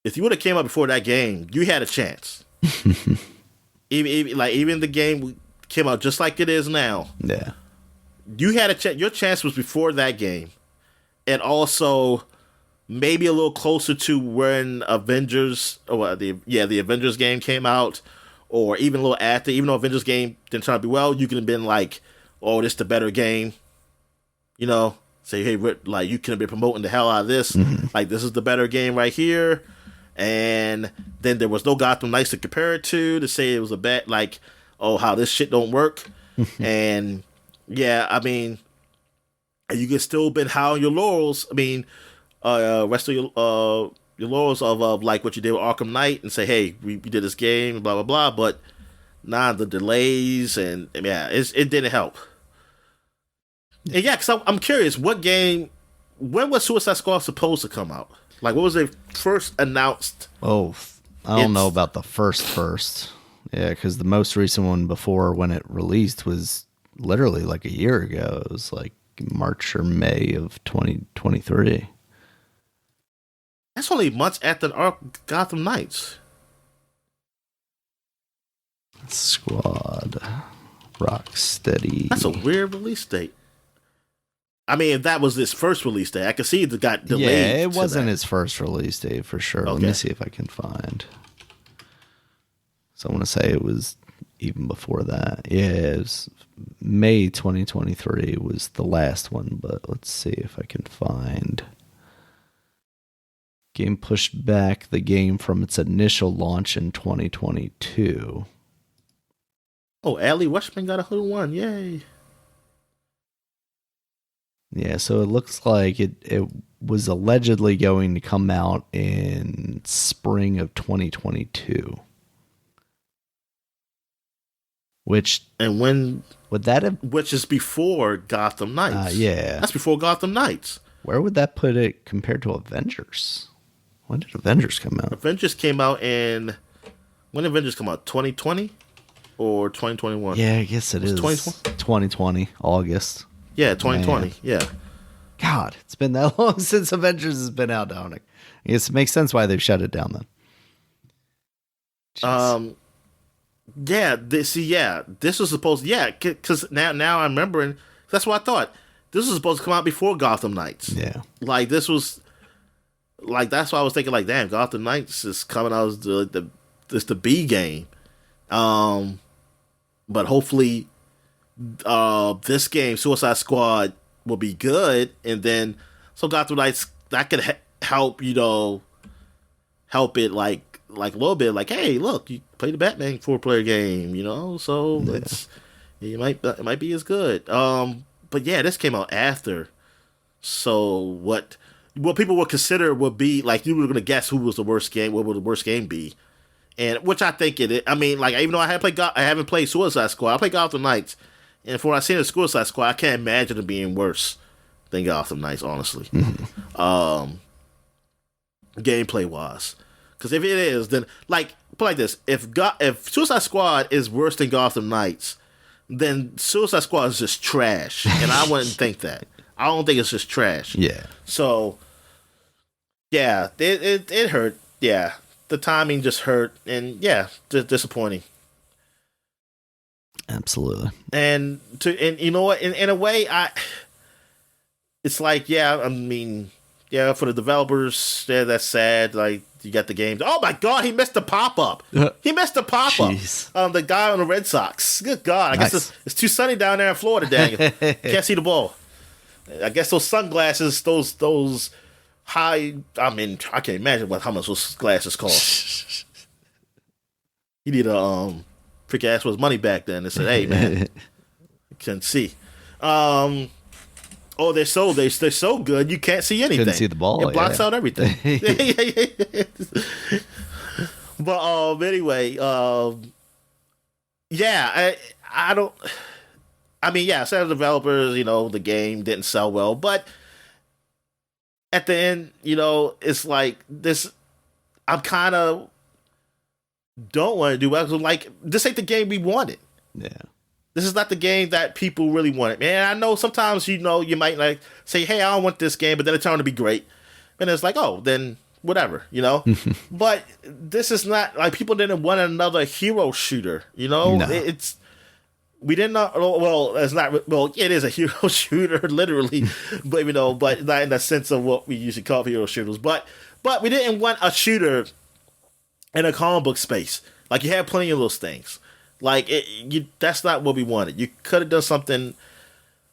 if you would have came up before that game, you had a chance. Even the game came out just like it is now. Yeah, you had a chance. Your chance was before that game, and also maybe a little closer to when Avengers, the Avengers game came out, or even a little after. Even though Avengers game didn't turn out to be well, you could have been like, "Oh, this is the better game," Say, hey, like you could have been promoting the hell out of this. Mm-hmm. Like this is the better game right here. And then there was no Gotham Knights to compare it to say it was a bad, like, oh, how this shit don't work. And yeah, I mean, you could still been howling your laurels. I mean, rest of your laurels of like what you did with Arkham Knight and say, hey, we did this game, blah blah blah. But the delays and yeah, it didn't help. And yeah, because I'm curious, what game when was Suicide Squad supposed to come out? Like, what was they first announced? Oh, I don't know about the first. Yeah, because the most recent one before when it released was literally like a year ago. It was like March or May of 2023. That's only months after Gotham Knights. Squad, Rocksteady. That's a weird release date. I mean, if that was his first release date, I could see it got delayed. Yeah, it wasn't his first release date for sure. Okay. Let me see if I can find. So I want to say it was even before that. Yeah, it was May 2023 was the last one, but let's see if I can find. Game pushed back the game from its initial launch in 2022. Oh, Allie Westman got a Who Won. Yay. Yeah, so it looks like it was allegedly going to come out in spring of 2022. And when would that have? Which is before Gotham Knights. Yeah. That's before Gotham Knights. Where would that put it compared to Avengers? When did Avengers come out? Avengers came out when did Avengers come out? 2020 or 2021? Yeah, I guess it is 2020, August. Yeah, 2020. Man. Yeah. God, it's been that long since Avengers has been out, Dominic. I guess it makes sense why they've shut it down then. Jeez. This was supposed because now I'm remembering. That's what I thought. This was supposed to come out before Gotham Knights. Yeah. Like, this was, like, that's why I was thinking, like, damn, Gotham Knights is coming out as the B game. But hopefully, this game, Suicide Squad, will be good, and then so Gotham Knights, that could help, help it like a little bit, like, hey, look, you play the Batman 4-player game, so it might be as good. But yeah, this came out after, so what people would consider would be like, you were gonna guess who was the worst game, what would the worst game be, and which I think it is. I mean, like, even though I haven't played Suicide Squad, I played Gotham Knights. And for what I've seen of Suicide Squad, I can't imagine it being worse than Gotham Knights, honestly. Gameplay wise, because if it is, then put like this: if Suicide Squad is worse than Gotham Knights, then Suicide Squad is just trash, and I wouldn't think that. I don't think it's just trash. Yeah. So, yeah, it hurt. Yeah, the timing just hurt, and yeah, disappointing. Absolutely. And you know what? In a way, it's like, yeah, I mean, yeah, for the developers, yeah, that's sad. Like, you got the games. Oh my God, he missed the pop up. He missed the pop up. The guy on the Red Sox. Good God, I guess it's too sunny down there in Florida. Dang it, can't see the ball. I guess those sunglasses, those high. I mean, I can't imagine how much those glasses cost. You need a freak ass was money back then. They said, "Hey man, you can see." They're so good you can't see anything. Couldn't see the ball. It blocks out everything. But anyway, I don't. I mean, yeah, some developers, the game didn't sell well, but at the end, it's like this. I'm kind of don't want to do well. Like, this ain't the game we wanted. Yeah. This is not the game that people really wanted. Man, I know sometimes, you might like say, hey, I don't want this game, but then it turned out to be great. And it's like, oh, then whatever, But this is not, like, people didn't want another hero shooter, No. We did not, well, it's not, well, it is a hero shooter, literally, but, but not in the sense of what we usually call hero shooters. But we didn't want a shooter in a comic book space. Like, you had plenty of those things. Like, that's not what we wanted. You could have done something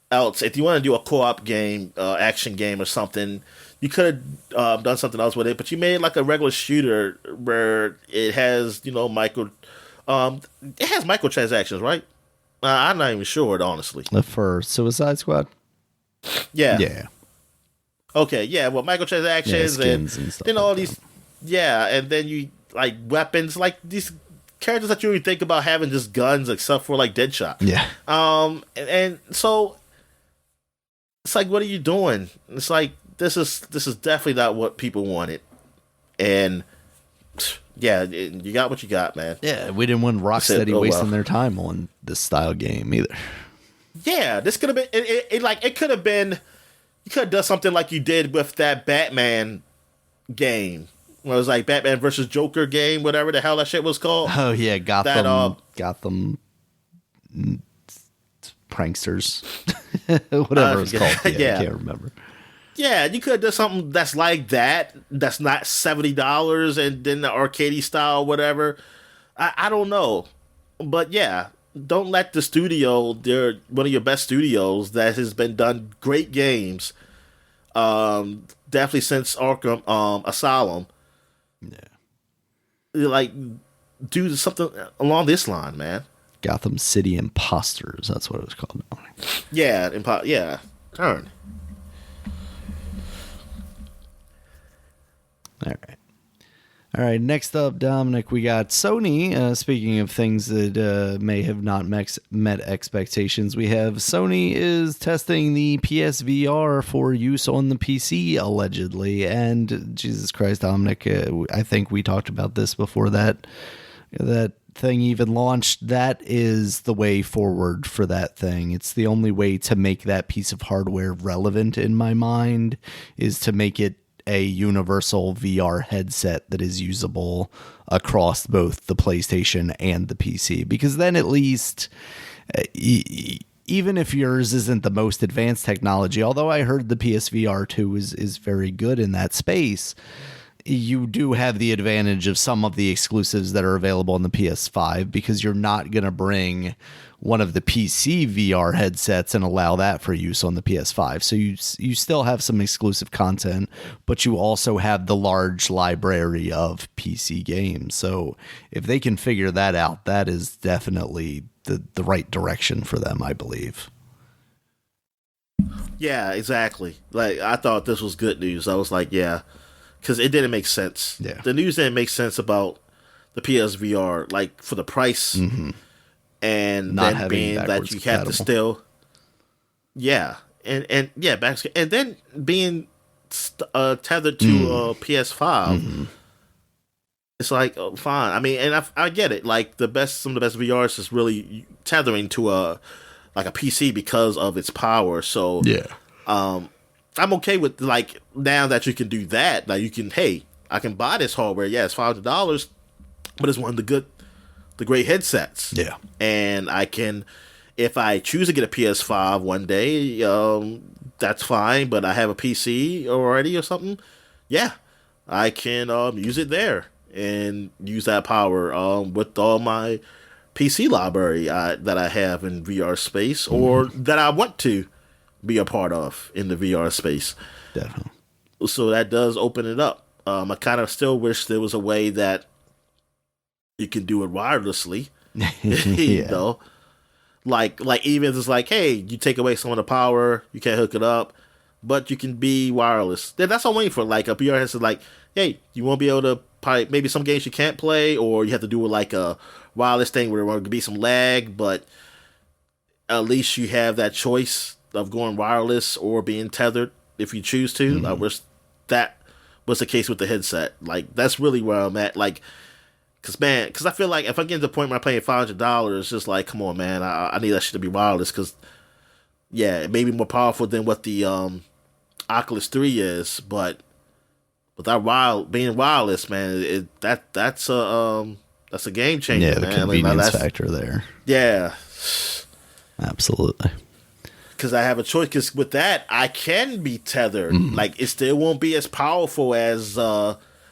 else. If you want to do a co-op game, action game or something, you could have done something else with it. But you made like a regular shooter where it has, it has microtransactions, right? I'm not even sure, honestly. For Suicide Squad? Yeah. Yeah. Okay, yeah, well, microtransactions and stuff then all these, yeah, and then you, like, weapons, like, these characters that you really think about having just guns, except for, like, Deadshot. Yeah. And so, it's like, what are you doing? It's like, this is definitely not what people wanted, and yeah, you got what you got, man. Yeah, we didn't want Rocksteady wasting their time on this style game either. Yeah, this could have been it could have been. You could have done something like you did with that Batman game. Well, it was like Batman versus Joker game, whatever the hell that shit was called. Oh yeah, Gotham pranksters, whatever it's called. Yeah, I can't remember. Yeah, you could have done something that's like that. That's not $70 and then the arcadey style, whatever. I don't know, but yeah, don't let the studio. They're one of your best studios that has been done great games. Definitely since Arkham Asylum. Yeah, like do something along this line, man. Gotham City Imposters. That's what it was called. Yeah, yeah. Turn. All right. Next up, Dominic, we got Sony. Speaking of things that may have not met expectations, we have Sony is testing the PSVR for use on the PC, allegedly. And Jesus Christ, Dominic, I think we talked about this before that thing even launched. That is the way forward for that thing. It's the only way to make that piece of hardware relevant in my mind, is to make it a universal VR headset that is usable across both the PlayStation and the PC. Because then at least, even if yours isn't the most advanced technology, although I heard the PSVR 2 is very good in that space, you do have the advantage of some of the exclusives that are available on the PS5, because you're not going to bring one of the PC VR headsets and allow that for use on the PS5. So you still have some exclusive content, but you also have the large library of PC games. So if they can figure that out, that is definitely the right direction for them, I believe. Yeah, exactly. Like, I thought this was good news. I was like, yeah, because it didn't make sense. Yeah. The news didn't make sense about the PSVR, like, for the price. Mm-hmm. And not then being that you have to still, and then being tethered to PS5, mm-hmm. It's like, oh, fine. I mean, and I get it. Like some of the best VRs is really tethering to a PC because of its power. So yeah, I'm okay with, like, now that you can do that. Like, you can, hey, I can buy this hardware. Yeah, it's $500, but it's one of the great headsets. Yeah. And I can, if I choose to get a PS5 one day, that's fine, but I have a PC already or something, yeah, I can use it there and use that power with all my PC library that I have in VR space, or that I want to be a part of in the VR space. Definitely. So that does open it up. I kind of still wish there was a way that you can do it wirelessly, you know, like even if it's like, hey, you take away some of the power, you can't hook it up, but you can be wireless. Then that's what I'm waiting for. Like a VR headset, like, hey, you won't be able to probably, maybe some games you can't play, or you have to do it like a wireless thing where there will be some lag, but at least you have that choice of going wireless or being tethered if you choose to. Mm-hmm. I wish that was the case with the headset. Like, that's really where I'm at. Like, because I feel like if I get to the point where I'm paying $500, it's just like, come on, man, I need that shit to be wireless, because, yeah, it may be more powerful than what the Oculus 3 is, but without being wireless, man, that's a game changer. Yeah, the man. convenience factor there. Yeah, absolutely. Because I have a choice. Because with that, I can be tethered. Mm. Like, it still won't be as powerful as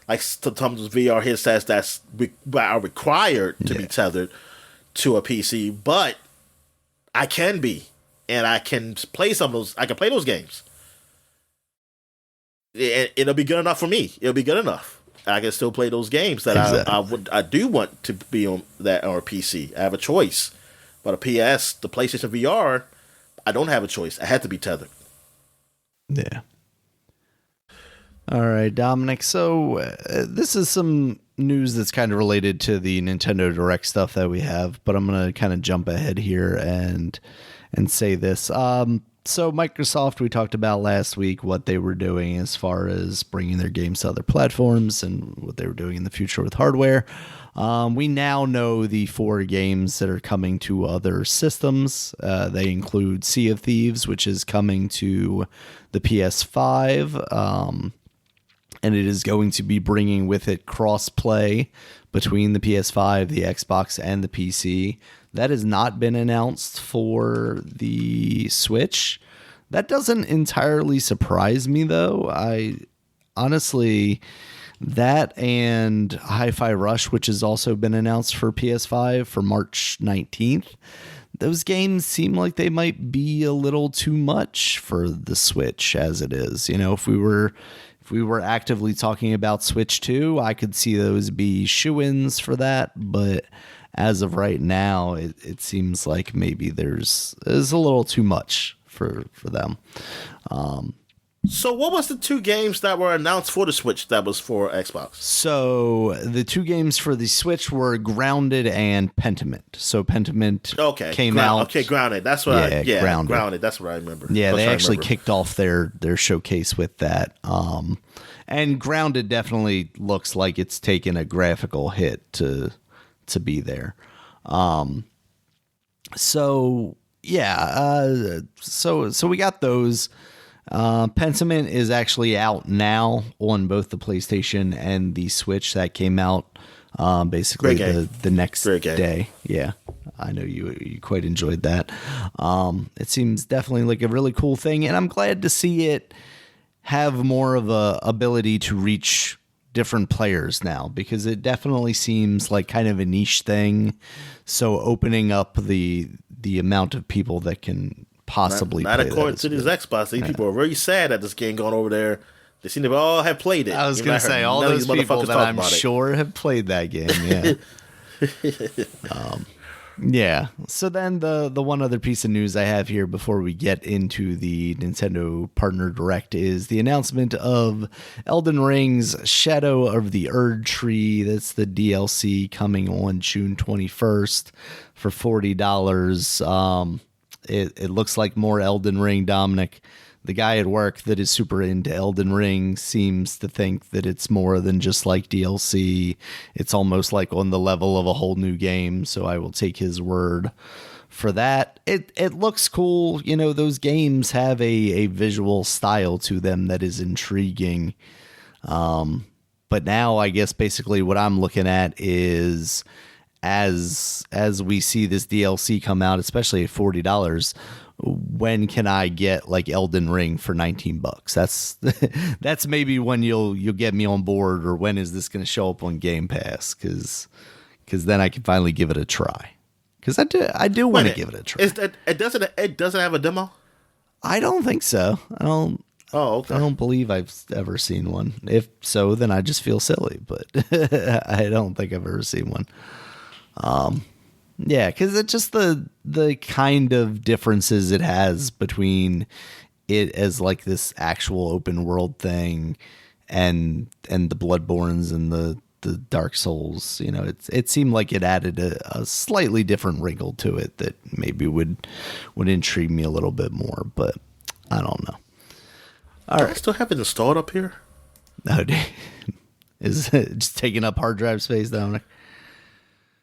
like sometimes VR headsets that are required to be tethered to a PC, but I can be, and I can play some of those. I can play those games. It'll be good enough for me. It'll be good enough. I can still play those games that I do want to be on that or PC. I have a choice, but the PlayStation VR, I don't have a choice. I had to be tethered. Yeah. All right, Dominic. So this is some news that's kind of related to the Nintendo Direct stuff that we have, but I'm going to kind of jump ahead here and say this. So Microsoft, we talked about last week what they were doing as far as bringing their games to other platforms and what they were doing in the future with hardware. We now know the 4 games that are coming to other systems. They include Sea of Thieves, which is coming to the PS5, and it is going to be bringing with it cross-play between the PS5, the Xbox, and the PC. That has not been announced for the Switch. That doesn't entirely surprise me, though. I honestly, that and Hi-Fi Rush, which has also been announced for PS5 for March 19th, those games seem like they might be a little too much for the Switch as it is. You know, if we were actively talking about Switch 2, I could see those be shoo-ins for that, but as of right now, it seems like maybe there's a little too much for them. So what was the 2 games that were announced for the Switch that was for Xbox? So the 2 games for the Switch were Grounded and Pentiment. So Pentiment came out. Okay, Grounded. That's what Grounded. That's what I remember. Yeah, they actually kicked off their showcase with that. And Grounded definitely looks like it's taken a graphical hit to be there. So we got those. Pentiment is actually out now on both the PlayStation and the Switch. That came out basically the next day. Yeah, I know you quite enjoyed that. It seems definitely like a really cool thing, and I'm glad to see it have more of a ability to reach different players now, because it definitely seems like kind of a niche thing. So opening up the amount of people that can possibly not play according to these Xbox. These people are very sad that this game gone over there. They seem to all have played it. I was going to say all those people that I'm sure have played that game. Yeah. Yeah. So then the one other piece of news I have here before we get into the Nintendo Partner Direct is the announcement of Elden Ring's Shadow of the Erd Tree. That's the DLC coming on June 21st for $40. It looks like more Elden Ring, Dominic. The guy at work that is super into Elden Ring seems to think that it's more than just like DLC. It's almost like on the level of a whole new game, so I will take his word for that. It looks cool. You know, those games have a visual style to them that is intriguing. But now I guess basically what I'm looking at is as we see this DLC come out, especially at $40, when can I get like Elden Ring for $19? That's maybe when you'll get me on board, or when is this going to show up on Game Pass? Because then I can finally give it a try. Because I do want to give it a try. It doesn't have a demo? I don't think so. I don't. Oh, okay. I don't believe I've ever seen one. If so, then I just feel silly. But I don't think I've ever seen one. Yeah, because it's just the kind of differences it has between it as like this actual open world thing and the Bloodborns and the Dark Souls. You know, it seemed like it added a slightly different wrinkle to it that maybe would intrigue me a little bit more, but I don't know. All right, I still have it installed up here. No, is it just taking up hard drive space, Dominic?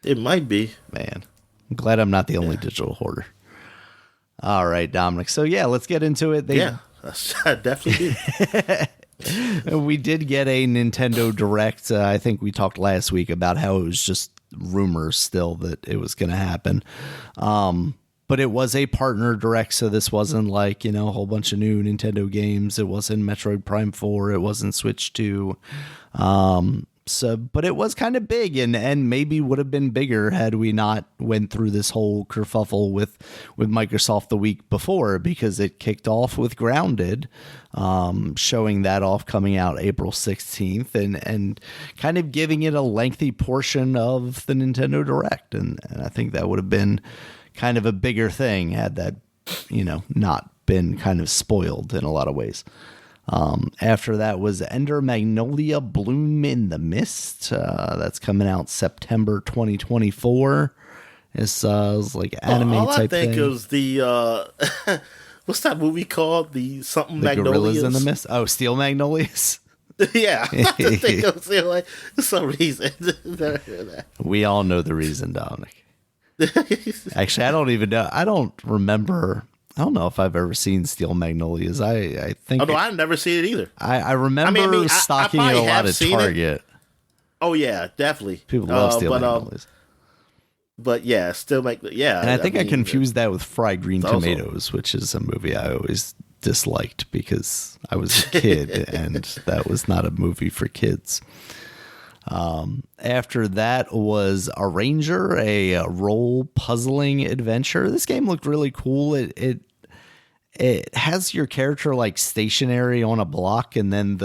It might be. Man, I'm glad I'm not the only digital hoarder. All right, Dominic. So, yeah, let's get into it. I definitely did. We did get a Nintendo Direct. I think we talked last week about how it was just rumors still that it was going to happen. But it was a partner Direct, so this wasn't like, a whole bunch of new Nintendo games. It wasn't Metroid Prime 4. It wasn't Switch 2. But it was kind of big, and maybe would have been bigger had we not went through this whole kerfuffle with Microsoft the week before, because it kicked off with Grounded, showing that off, coming out April 16th, and kind of giving it a lengthy portion of the Nintendo Direct, and I think that would have been kind of a bigger thing had that, not been kind of spoiled in a lot of ways. After that was Ender Magnolia Bloom in the Mist. That's coming out September 2024. It's like anime all type thing. I think is the what's that movie called? The something The Magnolias? Gorillas in the Mist. Oh, Steel Magnolias. Yeah, I have to think of it like for some reason. Never heard that. We all know the reason, Dominic. Actually, I don't even know. I don't remember. I don't know if I've ever seen Steel Magnolias. I think. Oh no, I've never seen it either. I remember stocking I it a lot have at seen Target. Oh yeah, definitely. People love Steel Magnolias. But yeah, still make yeah. And I think I confused that with Fried Green also, Tomatoes, which is a movie I always disliked because I was a kid and that was not a movie for kids. After that was Arranger, a role puzzling adventure. This game looked really cool. It has your character like stationary on a block, and then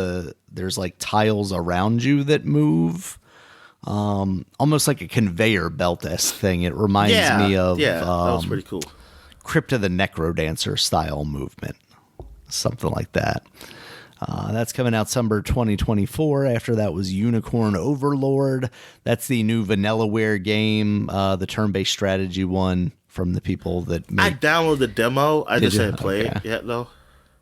there's like tiles around you that move. Almost like a conveyor belt-esque thing. It reminds me of that was pretty cool. Crypt of the Necrodancer style movement, something like that. That's coming out summer 2024. After that was Unicorn Overlord. That's the new Vanillaware game, the turn-based strategy one from the people that made. I downloaded the demo. I just haven't played it yet, though.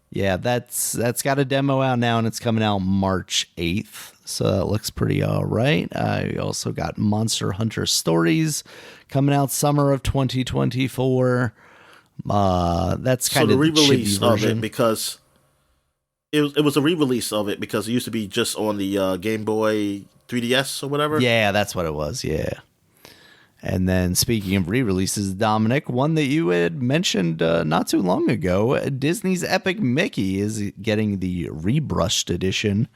Yeah, that's got a demo out now, and it's coming out March 8th. So that looks pretty all right. I also got Monster Hunter Stories coming out summer of 2024. That's kind of the re-release chibi of version. it because it was a re-release of it because it used to be just on the Game Boy 3DS or whatever. Yeah, that's what it was. Yeah. And then speaking of re-releases, Dominic, one that you had mentioned not too long ago, Disney's Epic Mickey is getting the rebrushed edition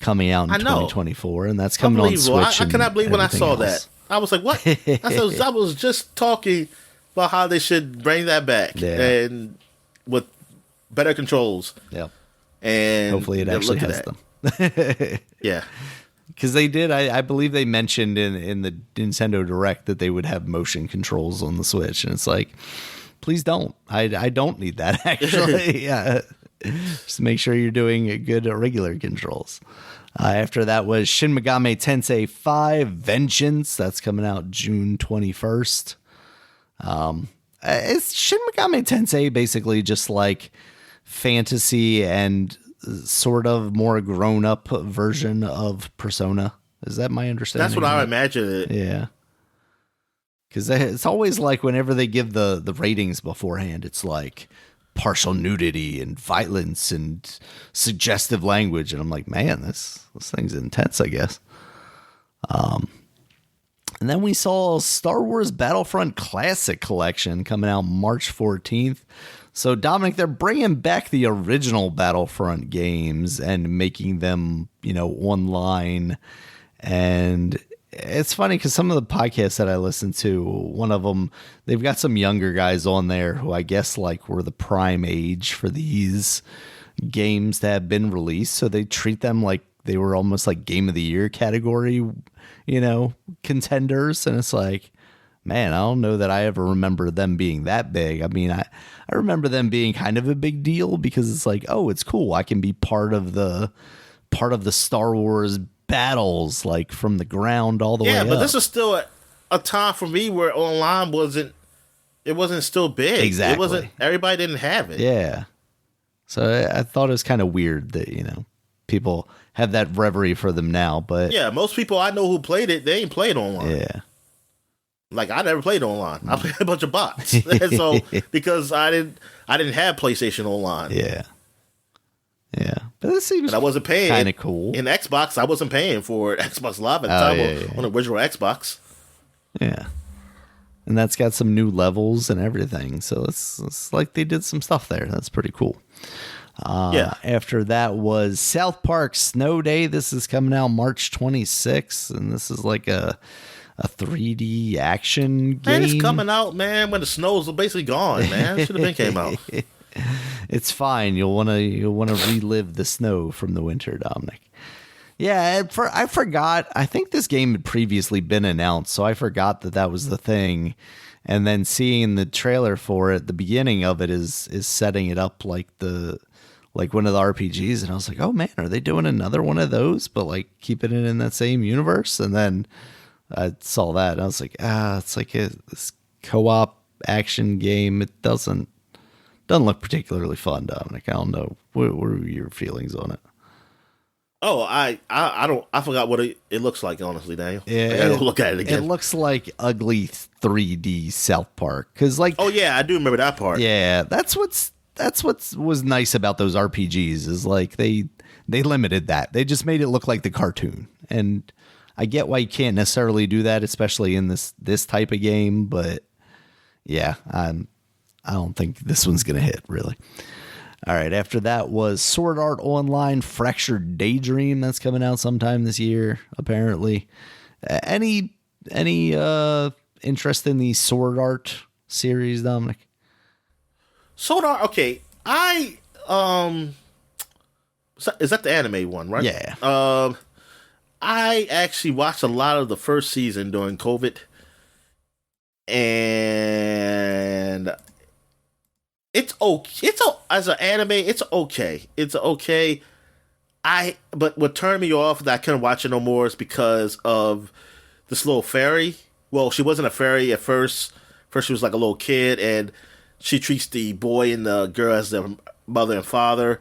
coming out in 2024, and that's coming on Switch. I cannot believe when I saw that. I was like, what? I was just talking about how they should bring that back and with better controls. Yeah. And hopefully it actually has them. Yeah. Because they did, I believe they mentioned in the Nintendo Direct that they would have motion controls on the Switch, and it's like, please don't. I don't need that, actually. Yeah. Just make sure you're doing good regular controls. After that was Shin Megami Tensei 5 Vengeance. That's coming out June 21st. It's Shin Megami Tensei basically just like fantasy and sort of more grown-up version of Persona. Is that my understanding? That's what I imagine it. Yeah. Because it's always like whenever they give the ratings beforehand, it's like partial nudity and violence and suggestive language. And I'm like, man, this thing's intense, I guess. And then we saw Star Wars Battlefront Classic Collection coming out March 14th. So, Dominic, they're bringing back the original Battlefront games and making them, online. And it's funny because some of the podcasts that I listen to, one of them, they've got some younger guys on there who I guess like were the prime age for these games that have been released. So they treat them like they were almost like Game of the Year category, contenders. And it's like, man, I don't know that I ever remember them being that big. I mean, I remember them being kind of a big deal because it's like, oh, it's cool. I can be part of the Star Wars battles, like from the ground all the way up. Yeah, but this is still a time for me where online wasn't still big. Exactly. It wasn't, everybody didn't have it. Yeah. So I thought it was kind of weird that, people have that reverie for them now, but yeah, most people I know who played it, they ain't played online. Yeah. Like I never played online. I played a bunch of bots. And so because I didn't have PlayStation Online. Yeah. Yeah. But this seems I wasn't paying kind of cool. In Xbox, I wasn't paying for Xbox Live at the time on the original Xbox. Yeah. And that's got some new levels and everything. So it's like they did some stuff there. That's pretty cool. After that was South Park Snow Day. This is coming out March 26th. And this is like a 3D action game. Man, it's coming out, man, when the snow's basically gone, man. It should have been came out. It's fine. You'll want to relive the snow from the winter, Dominic. Yeah, I forgot. I think this game had previously been announced, so I forgot that was the thing. And then seeing the trailer for it, the beginning of it is setting it up like one of the RPGs, and I was like, oh man, are they doing another one of those, but like keeping it in that same universe? And then I saw that, and I was like, it's like this co-op action game. It doesn't doesn't look particularly fun, Dominic. I don't know. What are your feelings on it? Oh, I don't. I forgot what it looks like. Honestly, Daniel. Yeah, I gotta go look at it again. It looks like ugly 3D South Park. Because oh yeah, I do remember that part. Yeah, that's what was nice about those RPGs is like they limited that. They just made it look like the cartoon. And I get why you can't necessarily do that, especially in this type of game. But yeah, I don't think this one's gonna hit really. All right, after that was Sword Art Online Fractured Daydream. That's coming out sometime this year, apparently. Any interest in the Sword Art series, Dominic? Sword Art, okay. Is that the anime one, right? Yeah. I actually watched a lot of the first season during COVID. And it's okay. As an anime, it's okay. It's okay. But what turned me off that I couldn't watch it no more is because of this little fairy. Well, she wasn't a fairy at first. First, she was like a little kid, and she treats the boy and the girl as their mother and father.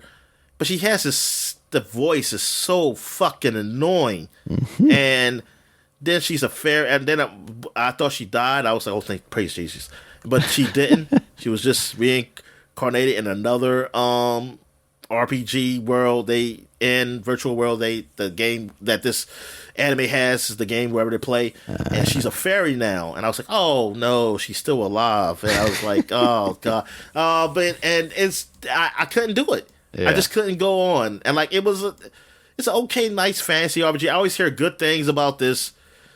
But she has the voice is so fucking annoying. Mm-hmm. And then she's a fairy, and then I thought she died. I was like, oh, praise Jesus. But she didn't. She was just reincarnated in another RPG world. Virtual world. The game that this anime has is the game wherever they play, and she's a fairy now. And I was like, oh no, she's still alive. And I was like, oh god. I couldn't do it. Yeah. I just couldn't go on. And like it's an okay, nice fantasy RPG. I always hear good things about this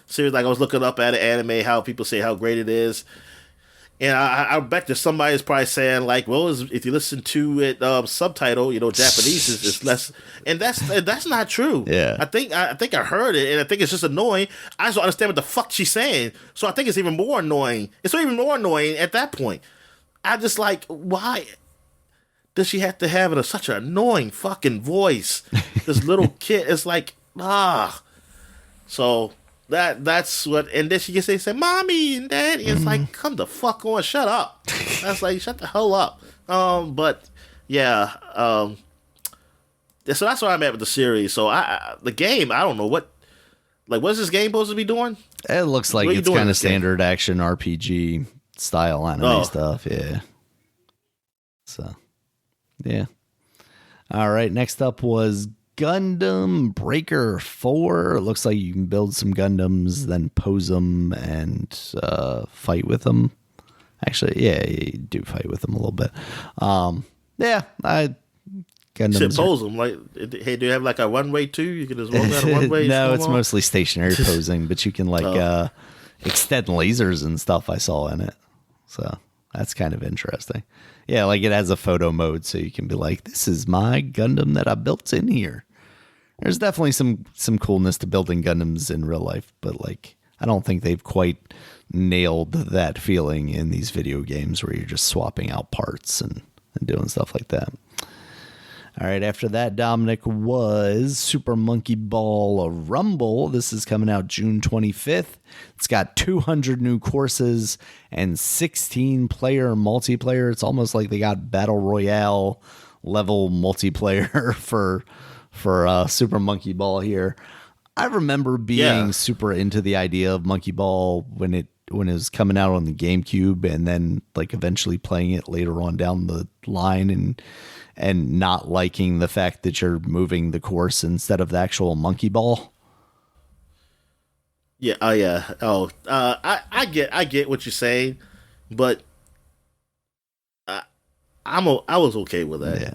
series. Like I was looking up at an anime, how people say how great it is. And I bet that somebody is probably saying like, well, if you listen to it subtitle, Japanese is less, and that's not true. Yeah, I think I heard it, and I think it's just annoying. I just don't understand what the fuck she's saying, so I think it's even more annoying. It's even more annoying at that point. I just like, why does she have to have such an annoying fucking voice? This little kid, it's like so. That's what, and then she can say, mommy and daddy. It's like, come the fuck on, shut up. That's like, shut the hell up. But yeah, so that's where I'm at with the series. So the game, I don't know what's this game supposed to be doing? It looks like it's kind of standard action RPG style anime stuff. Yeah. So, yeah. All right. Next up was Gundam Breaker 4. It looks like you can build some Gundams, then pose them and fight with them. Actually, yeah, you do fight with them a little bit. Gundams. Should pose them. Like, hey, do you have like a one-way too? You can just walk out a one-way? No, it's mostly stationary posing, but you can like extend lasers and stuff I saw in it. So that's kind of interesting. Yeah, like it has a photo mode, so you can be like, this is my Gundam that I built in here. There's definitely some coolness to building Gundams in real life, but like I don't think they've quite nailed that feeling in these video games where you're just swapping out parts and doing stuff like that. All right, after that, Dominic, was Super Monkey Ball Rumble. This is coming out June 25th. It's got 200 new courses and 16-player multiplayer. It's almost like they got Battle Royale level multiplayer for Super Monkey Ball here. I remember being super into the idea of Monkey Ball when it was coming out on the GameCube, and then like eventually playing it later on down the line and not liking the fact that you're moving the course instead of the actual monkey ball. Yeah. Oh yeah. Oh, I get what you're saying, but I was okay with that. Yeah.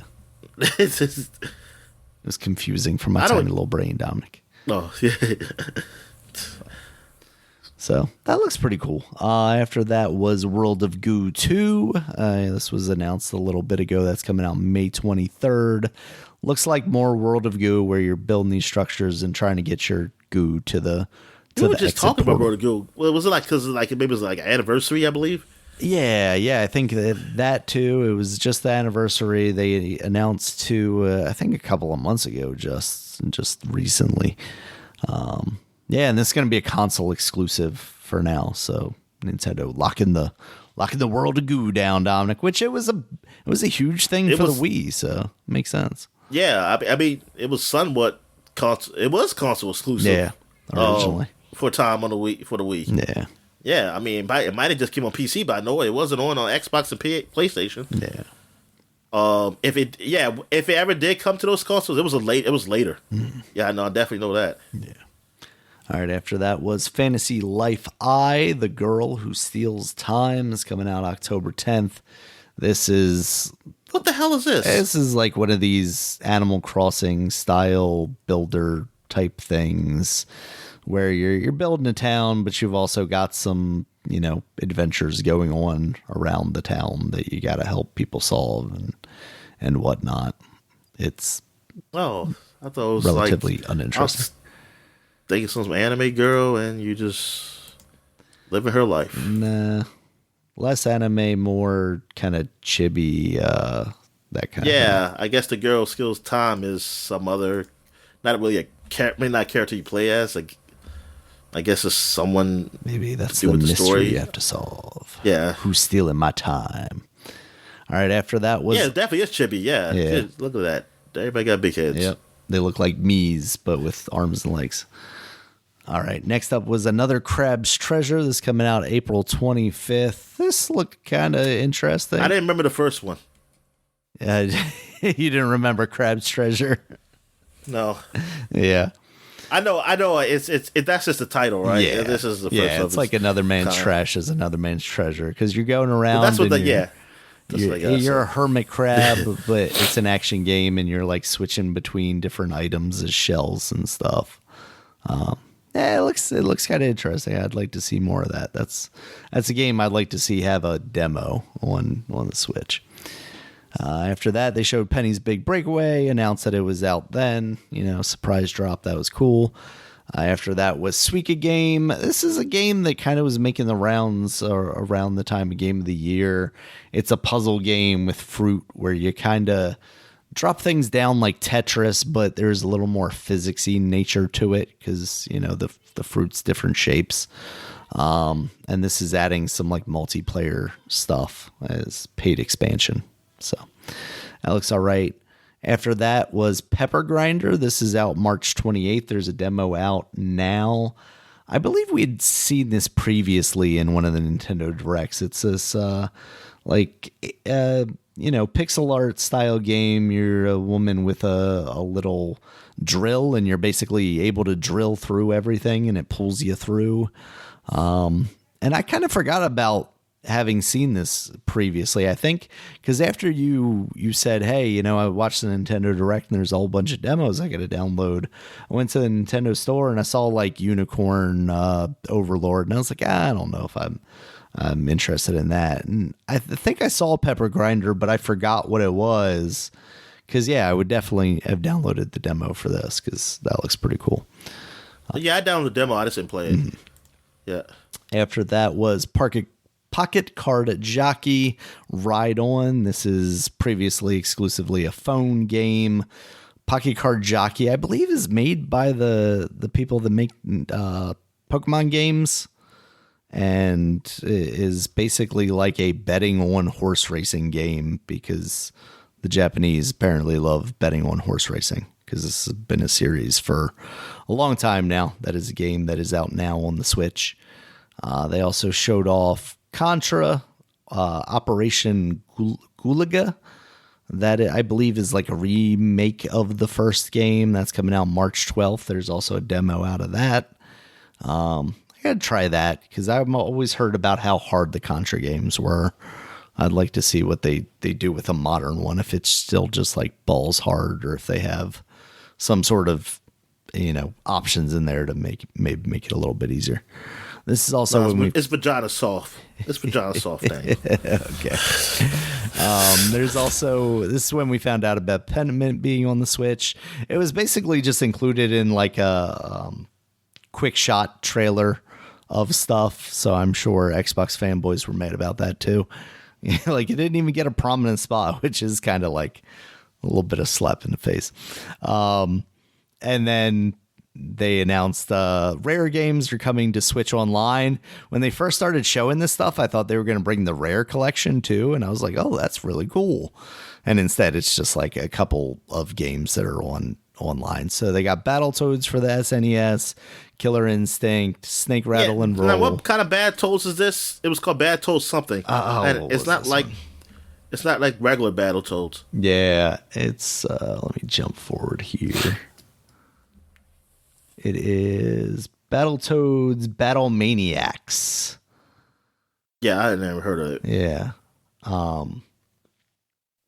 It was confusing for my tiny little brain, Dominic. Oh, yeah. So that looks pretty cool. After that was World of Goo 2. This was announced a little bit ago. That's coming out May 23rd. Looks like more World of Goo, where you're building these structures and trying to get your goo to the. We were just talking about World of Goo. Well, was it like because maybe it was like an anniversary, I believe. Yeah, I think that too. It was just the anniversary. They announced to I think a couple of months ago, just recently. Yeah, and this is going to be a console exclusive for now. So Nintendo locking locking the world of goo down, Dominic. Which it was a huge thing for the Wii, so makes sense. Yeah, I mean, it was somewhat it was console exclusive. Yeah, originally for time on the Wii for the Wii. Yeah, yeah. I mean, it might have just came on PC, but no, it wasn't on Xbox and PlayStation. Yeah. If it ever did come to those consoles, it was later. Yeah, no, I definitely know that. Yeah. All right, after that was Fantasy Life I, The Girl Who Steals Time, is coming out October 10th. This is... What the hell is this? This is like one of these Animal Crossing style builder type things where you're building a town, but you've also got some, adventures going on around the town that you got to help people solve and whatnot. It's I thought it was relatively uninteresting. Thinking some anime girl and you just living her life. Nah, less anime, more kind of chibi, that kind of thing. Yeah, I guess the girl skills time is some other, not really a character you play as. Like, I guess it's someone. Maybe that's the mystery story you have to solve. Yeah, who's stealing my time? All right, after that was it definitely is chibi. Yeah. Kids, look at that. Everybody got big heads. Yep, they look like Mii's but with arms and legs. All right, next up was Another Crab's Treasure. This coming out April 25th. This looked kind of interesting. I didn't remember the first one. You didn't remember Crab's Treasure? No. Yeah. I know. It's that's just the title, right? Yeah. This is the first. Yeah, it's like another man's trash is another man's treasure because you're going around. Well, that's what. You're a hermit crab, but it's an action game, and you're like switching between different items as shells and stuff. Yeah, it looks kind of interesting. I'd like to see more of that. That's a game I'd like to see have a demo on the Switch. After that, they showed Penny's Big Breakaway, announced that it was out then. Surprise drop. That was cool. After that was Suika Game. This is a game that kind of was making the rounds around the time of Game of the Year. It's a puzzle game with fruit where you kind of drop things down like Tetris, but there's a little more physicsy nature to it because, the fruit's different shapes. And this is adding some like multiplayer stuff as paid expansion. So that looks all right. After that was Pepper Grinder. This is out March 28th. There's a demo out now. I believe we had seen this previously in one of the Nintendo Directs. It's this pixel art style game. You're a woman with a little drill, and you're basically able to drill through everything, and it pulls you through. And I kind of forgot about having seen this previously. I think because after you said, hey, I watched the Nintendo Direct and there's a whole bunch of demos I got to download. I went to the Nintendo store and I saw like Unicorn Overlord, and I was like, I don't know if I'm interested in that. And I think I saw Pepper Grinder, but I forgot what it was. Because, I would definitely have downloaded the demo for this because that looks pretty cool. Yeah, I downloaded the demo. I just didn't play it. Mm-hmm. Yeah. After that was Pocket Card Jockey Ride On. This is previously exclusively a phone game. Pocket Card Jockey, I believe, is made by the people that make Pokemon games, and is basically like a betting on horse racing game because the Japanese apparently love betting on horse racing because this has been a series for a long time now. That is a game that is out now on the Switch. They also showed off Contra, Operation Gulaga, that I believe is like a remake of the first game. That's coming out March 12th. There's also a demo out of that. I gotta try that because I've always heard about how hard the Contra games were. I'd like to see what they do with a modern one, if it's still just like balls hard or if they have some sort of options in there to make it a little bit easier. This is also it's vagina soft. It's vagina soft thing. Okay. There's also, this is when we found out about Pentiment being on the Switch. It was basically just included in like a quick shot trailer of stuff. So I'm sure Xbox fanboys were mad about that too. Like it didn't even get a prominent spot, which is kind of like a little bit of slap in the face. And then they announced Rare games are coming to Switch Online. When they first started showing this stuff, I thought they were going to bring the Rare collection too, and I was like, oh, that's really cool. And instead, it's just like a couple of games that are online. So they got Battletoads for the SNES, Killer Instinct, Snake Rattle and Roll. Now, what kind of Battletoads is this? It was called Battletoads something. And it's not like regular Battletoads. Yeah, it's let me jump forward here. It is Battletoads Battle Maniacs. Yeah, I had never heard of it. Yeah.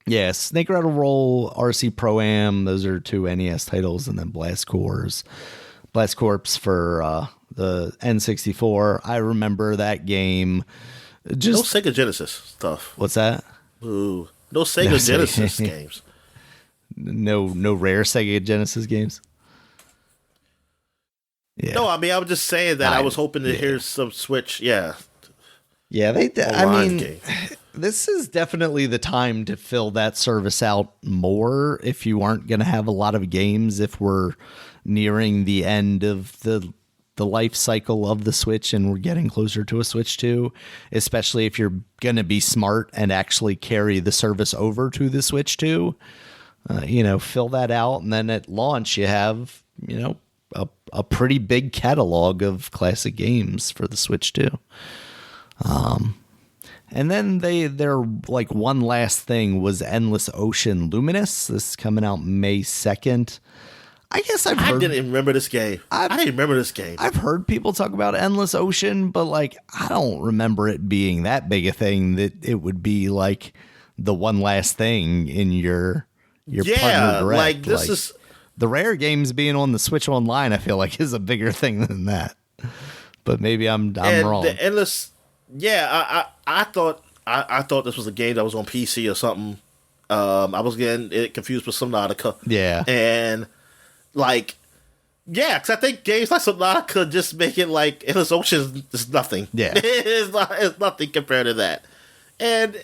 Yeah, Snake Rattle Roll, RC Pro-Am, those are 2 NES titles, and then Blast Corps for the N64. I remember that game. Just no Sega Genesis stuff. What's that? Ooh, no Sega Genesis games. No Rare Sega Genesis games. Yeah. No, I mean I was just saying that I was hoping to hear some Switch. Yeah. Yeah, this is definitely the time to fill that service out more if you aren't going to have a lot of games, if we're nearing the end of the life cycle of the Switch and we're getting closer to a Switch 2, especially if you're going to be smart and actually carry the service over to the Switch 2. Fill that out, and then at launch you have, a pretty big catalog of classic games for the Switch 2. And then their like one last thing was Endless Ocean Luminous. This is coming out May 2nd. I guess I didn't remember this game. I didn't remember this game. I've heard people talk about Endless Ocean, but like I don't remember it being that big a thing that it would be like the one last thing in your partner direct. Like this is the Rare games being on the Switch Online. I feel like is a bigger thing than that. But maybe I'm wrong. The Endless. Yeah, I thought this was a game that was on PC or something. I was getting it confused with Subnautica. Yeah, and because I think games like Subnautica just make it like Endless Ocean is nothing. Yeah, it's nothing compared to that. And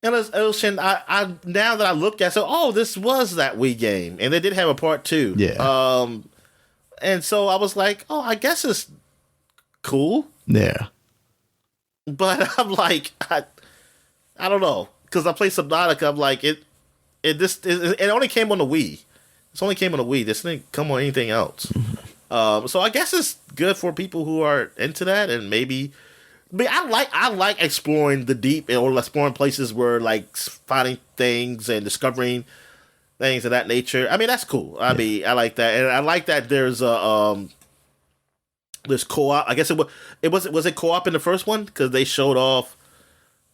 Endless Ocean, I now that I look at it, so this was that Wii game, and they did have a part 2. Yeah. And so I was like, I guess it's cool. Yeah. But I'm like, I don't know, because I played Subnautica. I'm like, it only came on the Wii. It only came on the Wii. This didn't come on anything else. So I guess it's good for people who are into that, and maybe. I like exploring the deep or exploring places where like finding things and discovering things of that nature. I mean, that's cool. I mean, I like that, and I like that there's a there's co-op. I guess was it co-op in the first one because they showed off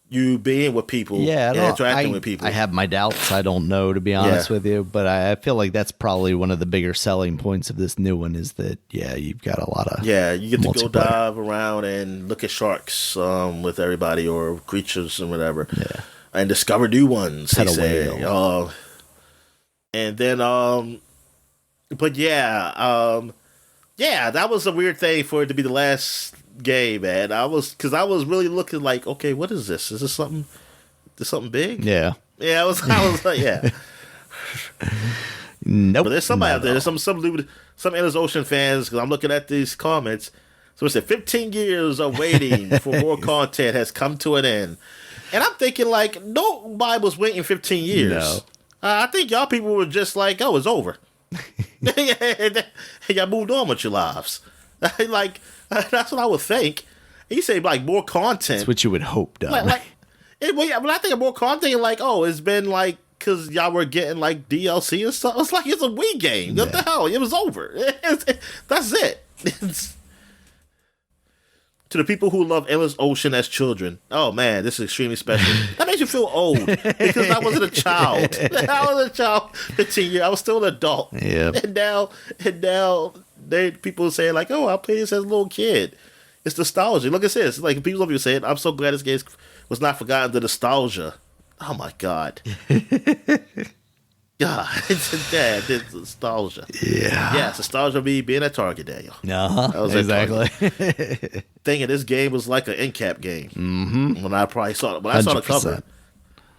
you being with people, interacting with people. I have my doubts. I don't know, to be honest with you, but I feel like that's probably one of the bigger selling points of this new one is that you've got a lot of you get to go dive around and look at sharks with everybody or creatures and whatever, and discover new ones. They say, and then but that was a weird thing for it to be the last game, man. I was really looking like, okay, what is this? Is this something? Is something big? Yeah. Yeah, I was like, yeah. Nope. But there's somebody out there. There's some Endless Ocean fans. Because I'm looking at these comments. So it said 15 years of waiting for more content has come to an end, and I'm thinking like nobody was waiting 15 years. No. I think y'all people were just like, oh, it's over. Y'all moved on with your lives. Like. That's what I would think. You say like more content. That's what you would hope, Doug. When I think of more content, like it's been like because y'all were getting like DLC and stuff. It's like it's a Wii game. What the hell? It was over. That's it. To the people who love Endless Ocean as children, oh man, this is extremely special. That makes you feel old because I wasn't a child. I was a child 15 years. I was still an adult. Yeah. And now. People saying like, "Oh, I played this as a little kid." It's nostalgia. Look at this. Like people of you saying, "I'm so glad this game was not forgotten." The nostalgia. Oh my god. God, it's nostalgia. Yeah. Yes, nostalgia of me being at Target, Daniel. Exactly. Thinking this game was like an end cap game. Mm-hmm. When I saw the cover,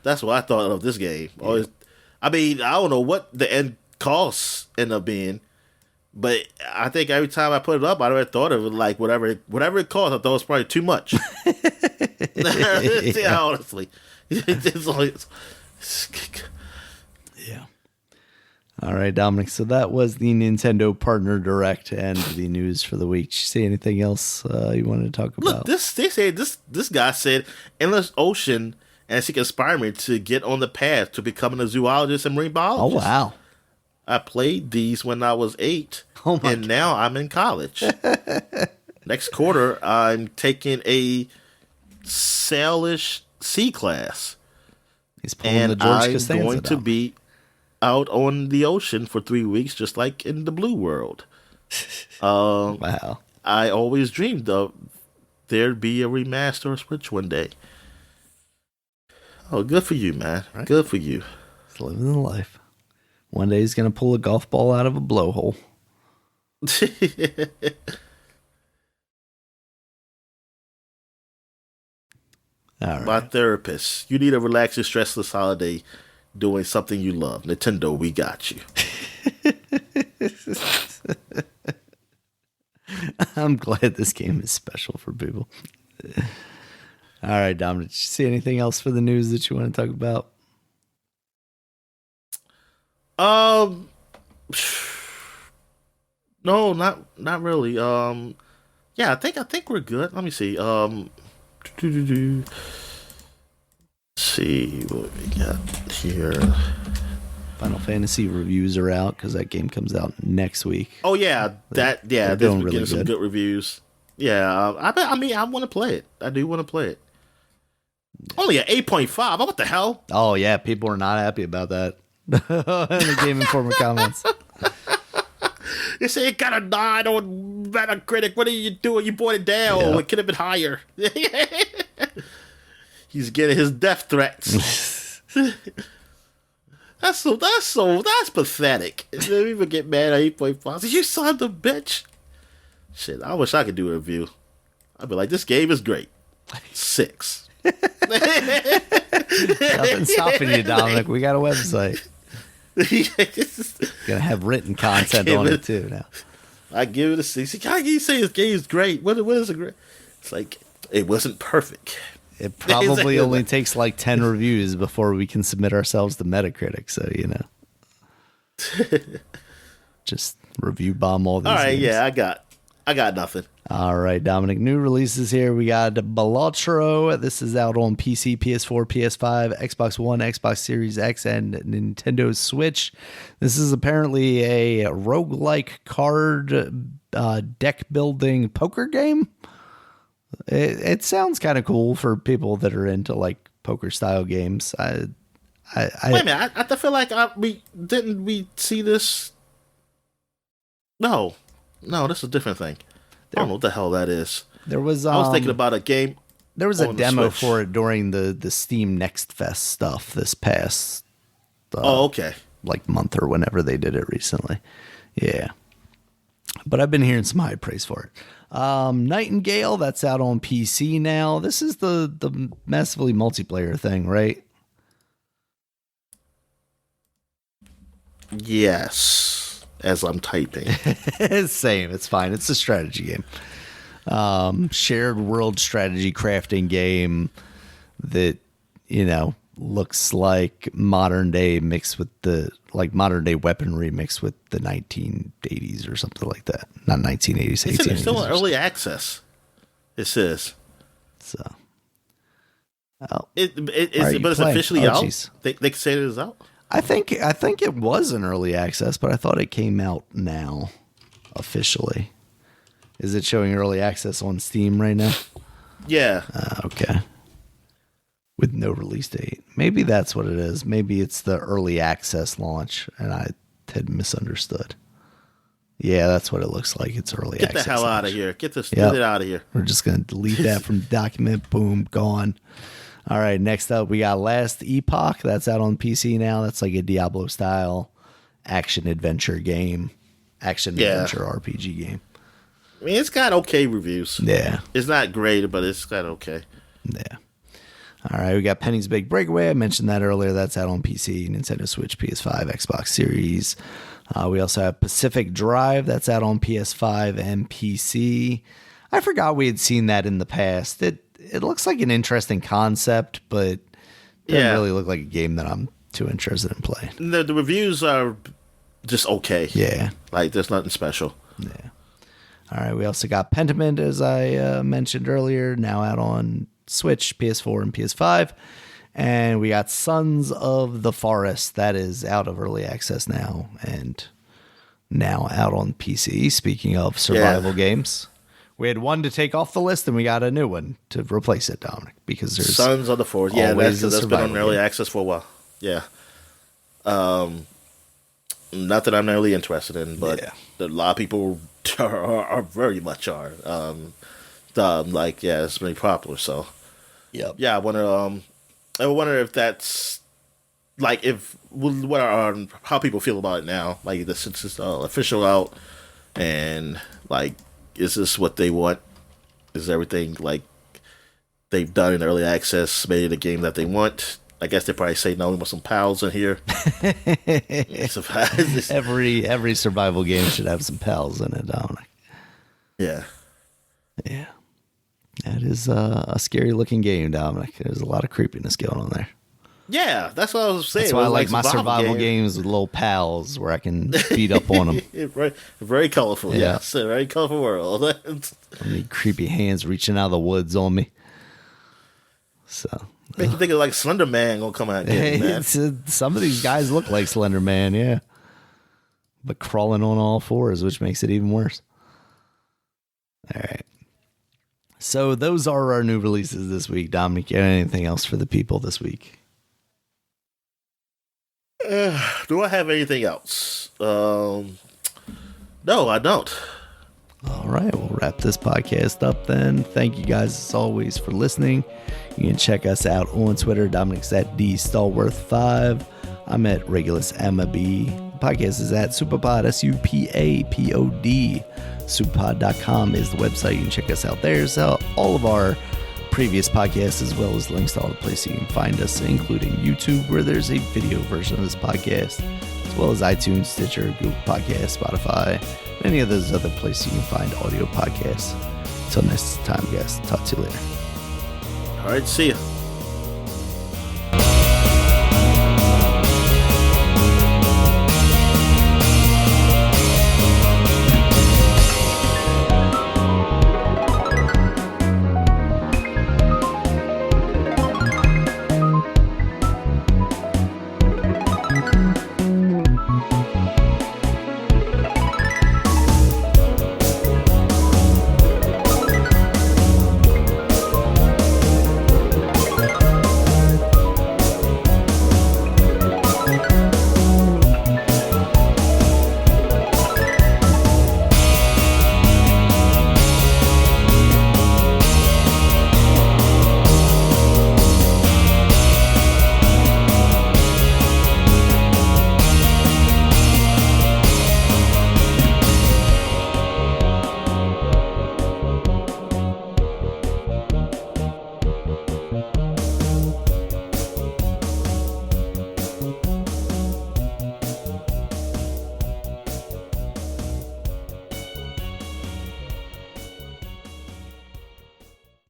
that's what I thought of this game. I mean, I don't know what the end costs end up being. But I think every time I put it up, I never thought of it like whatever it cost. I thought it was probably too much. Yeah, honestly. Yeah. All right, Dominic. So that was the Nintendo Partner Direct and the news for the week. Did you see anything else you wanted to talk about? Look, this guy said Endless Ocean and she inspired me to get on the path to becoming a zoologist and marine biologist. Oh, wow. I played these when I was 8, and now I'm in college. Next quarter, I'm taking a sailish sea class. He's pulling the George Costanza I'm going to down. be out on the ocean for 3 weeks, just like in the Blue World. Wow. I always dreamed of there'd be a remaster or Switch one day. Oh, good for you, man. Right. Good for you. He's living the life. One day he's going to pull a golf ball out of a blowhole. All right. My therapist. You need a relaxing, stressless holiday doing something you love. Nintendo, we got you. I'm glad this game is special for people. All right, Dominic, did you see anything else for the news that you want to talk about? No, not really. Yeah, I think we're good. Let me see. See what we got here. Final Fantasy reviews are out because that game comes out next week. Oh yeah, they're this doing been really getting some good reviews. Yeah, I mean, I want to play it. I do want to play it. Only at 8.5. What the hell? Oh yeah, people are not happy about that in the Game Informer comments. You say it got a 9 on Metacritic. What are you doing? You brought it down. Yeah. It could have been higher. He's getting his death threats. That's pathetic. People get mad at 8.5. You son of a bitch. Shit, I wish I could do a review. I'd be like, this game is great. 6. Nothing's stopping you, Dominic. We got a website. Gonna have written content on it too now. I give it a 6. How can you say this game is great? What is it great? It's like it wasn't perfect. It probably only takes like 10 reviews before we can submit ourselves to Metacritic. So just review bomb all these. All right, games. yeah, I got nothing. All right, Dominic. New releases here. We got Balatro. This is out on PC, PS4, PS5, Xbox One, Xbox Series X, and Nintendo Switch. This is apparently a roguelike card deck building poker game. It sounds kind of cool for people that are into like poker style games. Wait a minute. I feel like we see this. No, this is a different thing. I don't know what the hell that is. There was. I was thinking about a game. There was a demo for it during the Steam Next Fest stuff this past. Okay. Like month or whenever they did it recently. Yeah. But I've been hearing some high praise for it. Nightingale, that's out on PC now. This is the massively multiplayer thing, right? Yes, as I'm typing. Same, it's fine. It's a strategy game. Shared world strategy crafting game that, looks like modern day mixed with modern day weaponry mixed with the 1980s or something like that. Not 1980s. It's still in early access. It says. So. But it's officially out. Geez. They can say it is out. I think it was in early access, but I thought it came out now officially. Is it showing early access on Steam right now? Yeah. Okay. With no release date. Maybe that's what it is. Maybe it's the early access launch, and I had misunderstood. Yeah, that's what it looks like. It's early access. Get the hell launch. out of here. Get it out of here. We're just going to delete that from the document. Boom, gone. All right, next up, we got Last Epoch. That's out on PC now. That's like a Diablo-style action-adventure game. Action-adventure RPG game. I mean, it's got okay reviews. Yeah. It's not great, but it's got okay. Yeah. All right, we got Penny's Big Breakaway. I mentioned that earlier. That's out on PC, Nintendo Switch, PS5, Xbox Series. We also have Pacific Drive. That's out on PS5 and PC. I forgot we had seen that in the past. It looks like an interesting concept, but doesn't really look like a game that I'm too interested in playing. The reviews are just okay. Yeah. Like, there's nothing special. Yeah. All right, we also got Pentiment, as I mentioned earlier, now out on Switch, PS4, and PS5. And we got Sons of the Forest. That is out of early access now and now out on PC. Speaking of survival games, we had one to take off the list and we got a new one to replace it, Dominic, because there's Sons of the Forest. Yeah, that's been on early game. access for a while. Yeah. Not that I'm not really interested in, but a lot of people are very much are. It's very popular. So, yeah, I wonder if that's like how people feel about it now. Like, since it's official out, and like, is this what they want? Is everything like they've done in early access made the game that they want? I guess they probably say, no, we want some pals in here. Every survival game should have some pals in it, Dominic. Yeah. Yeah. That is a scary looking game, Dominic. There's a lot of creepiness going on there. Yeah, that's what I was saying. That's why I like my survival games with little pals where I can beat up on them. Very colorful, yes. A very colorful world. I need creepy hands reaching out of the woods on me. So... Make you think of like Slender Man gonna come out again, man. Some of these guys look like Slender Man, yeah. But crawling on all fours, which makes it even worse. All right. So those are our new releases this week. Dominic, you got anything else for the people this week? Do I have anything else? No, I don't. All right, we'll wrap this podcast up then. Thank you guys, as always, for listening. You can check us out on Twitter. Dominic's at DStallworth5. I'm at Regulus MB. The podcast is at Superpod, SUPAPOD. Superpod.com is the website. You can check us out there. So all of our previous podcasts, as well as links to all the places you can find us, including YouTube, where there's a video version of this podcast, as well as iTunes, Stitcher, Google Podcasts, Spotify, any of those other places you can find audio podcasts. Until next time, guys. Talk to you later. All right, see ya.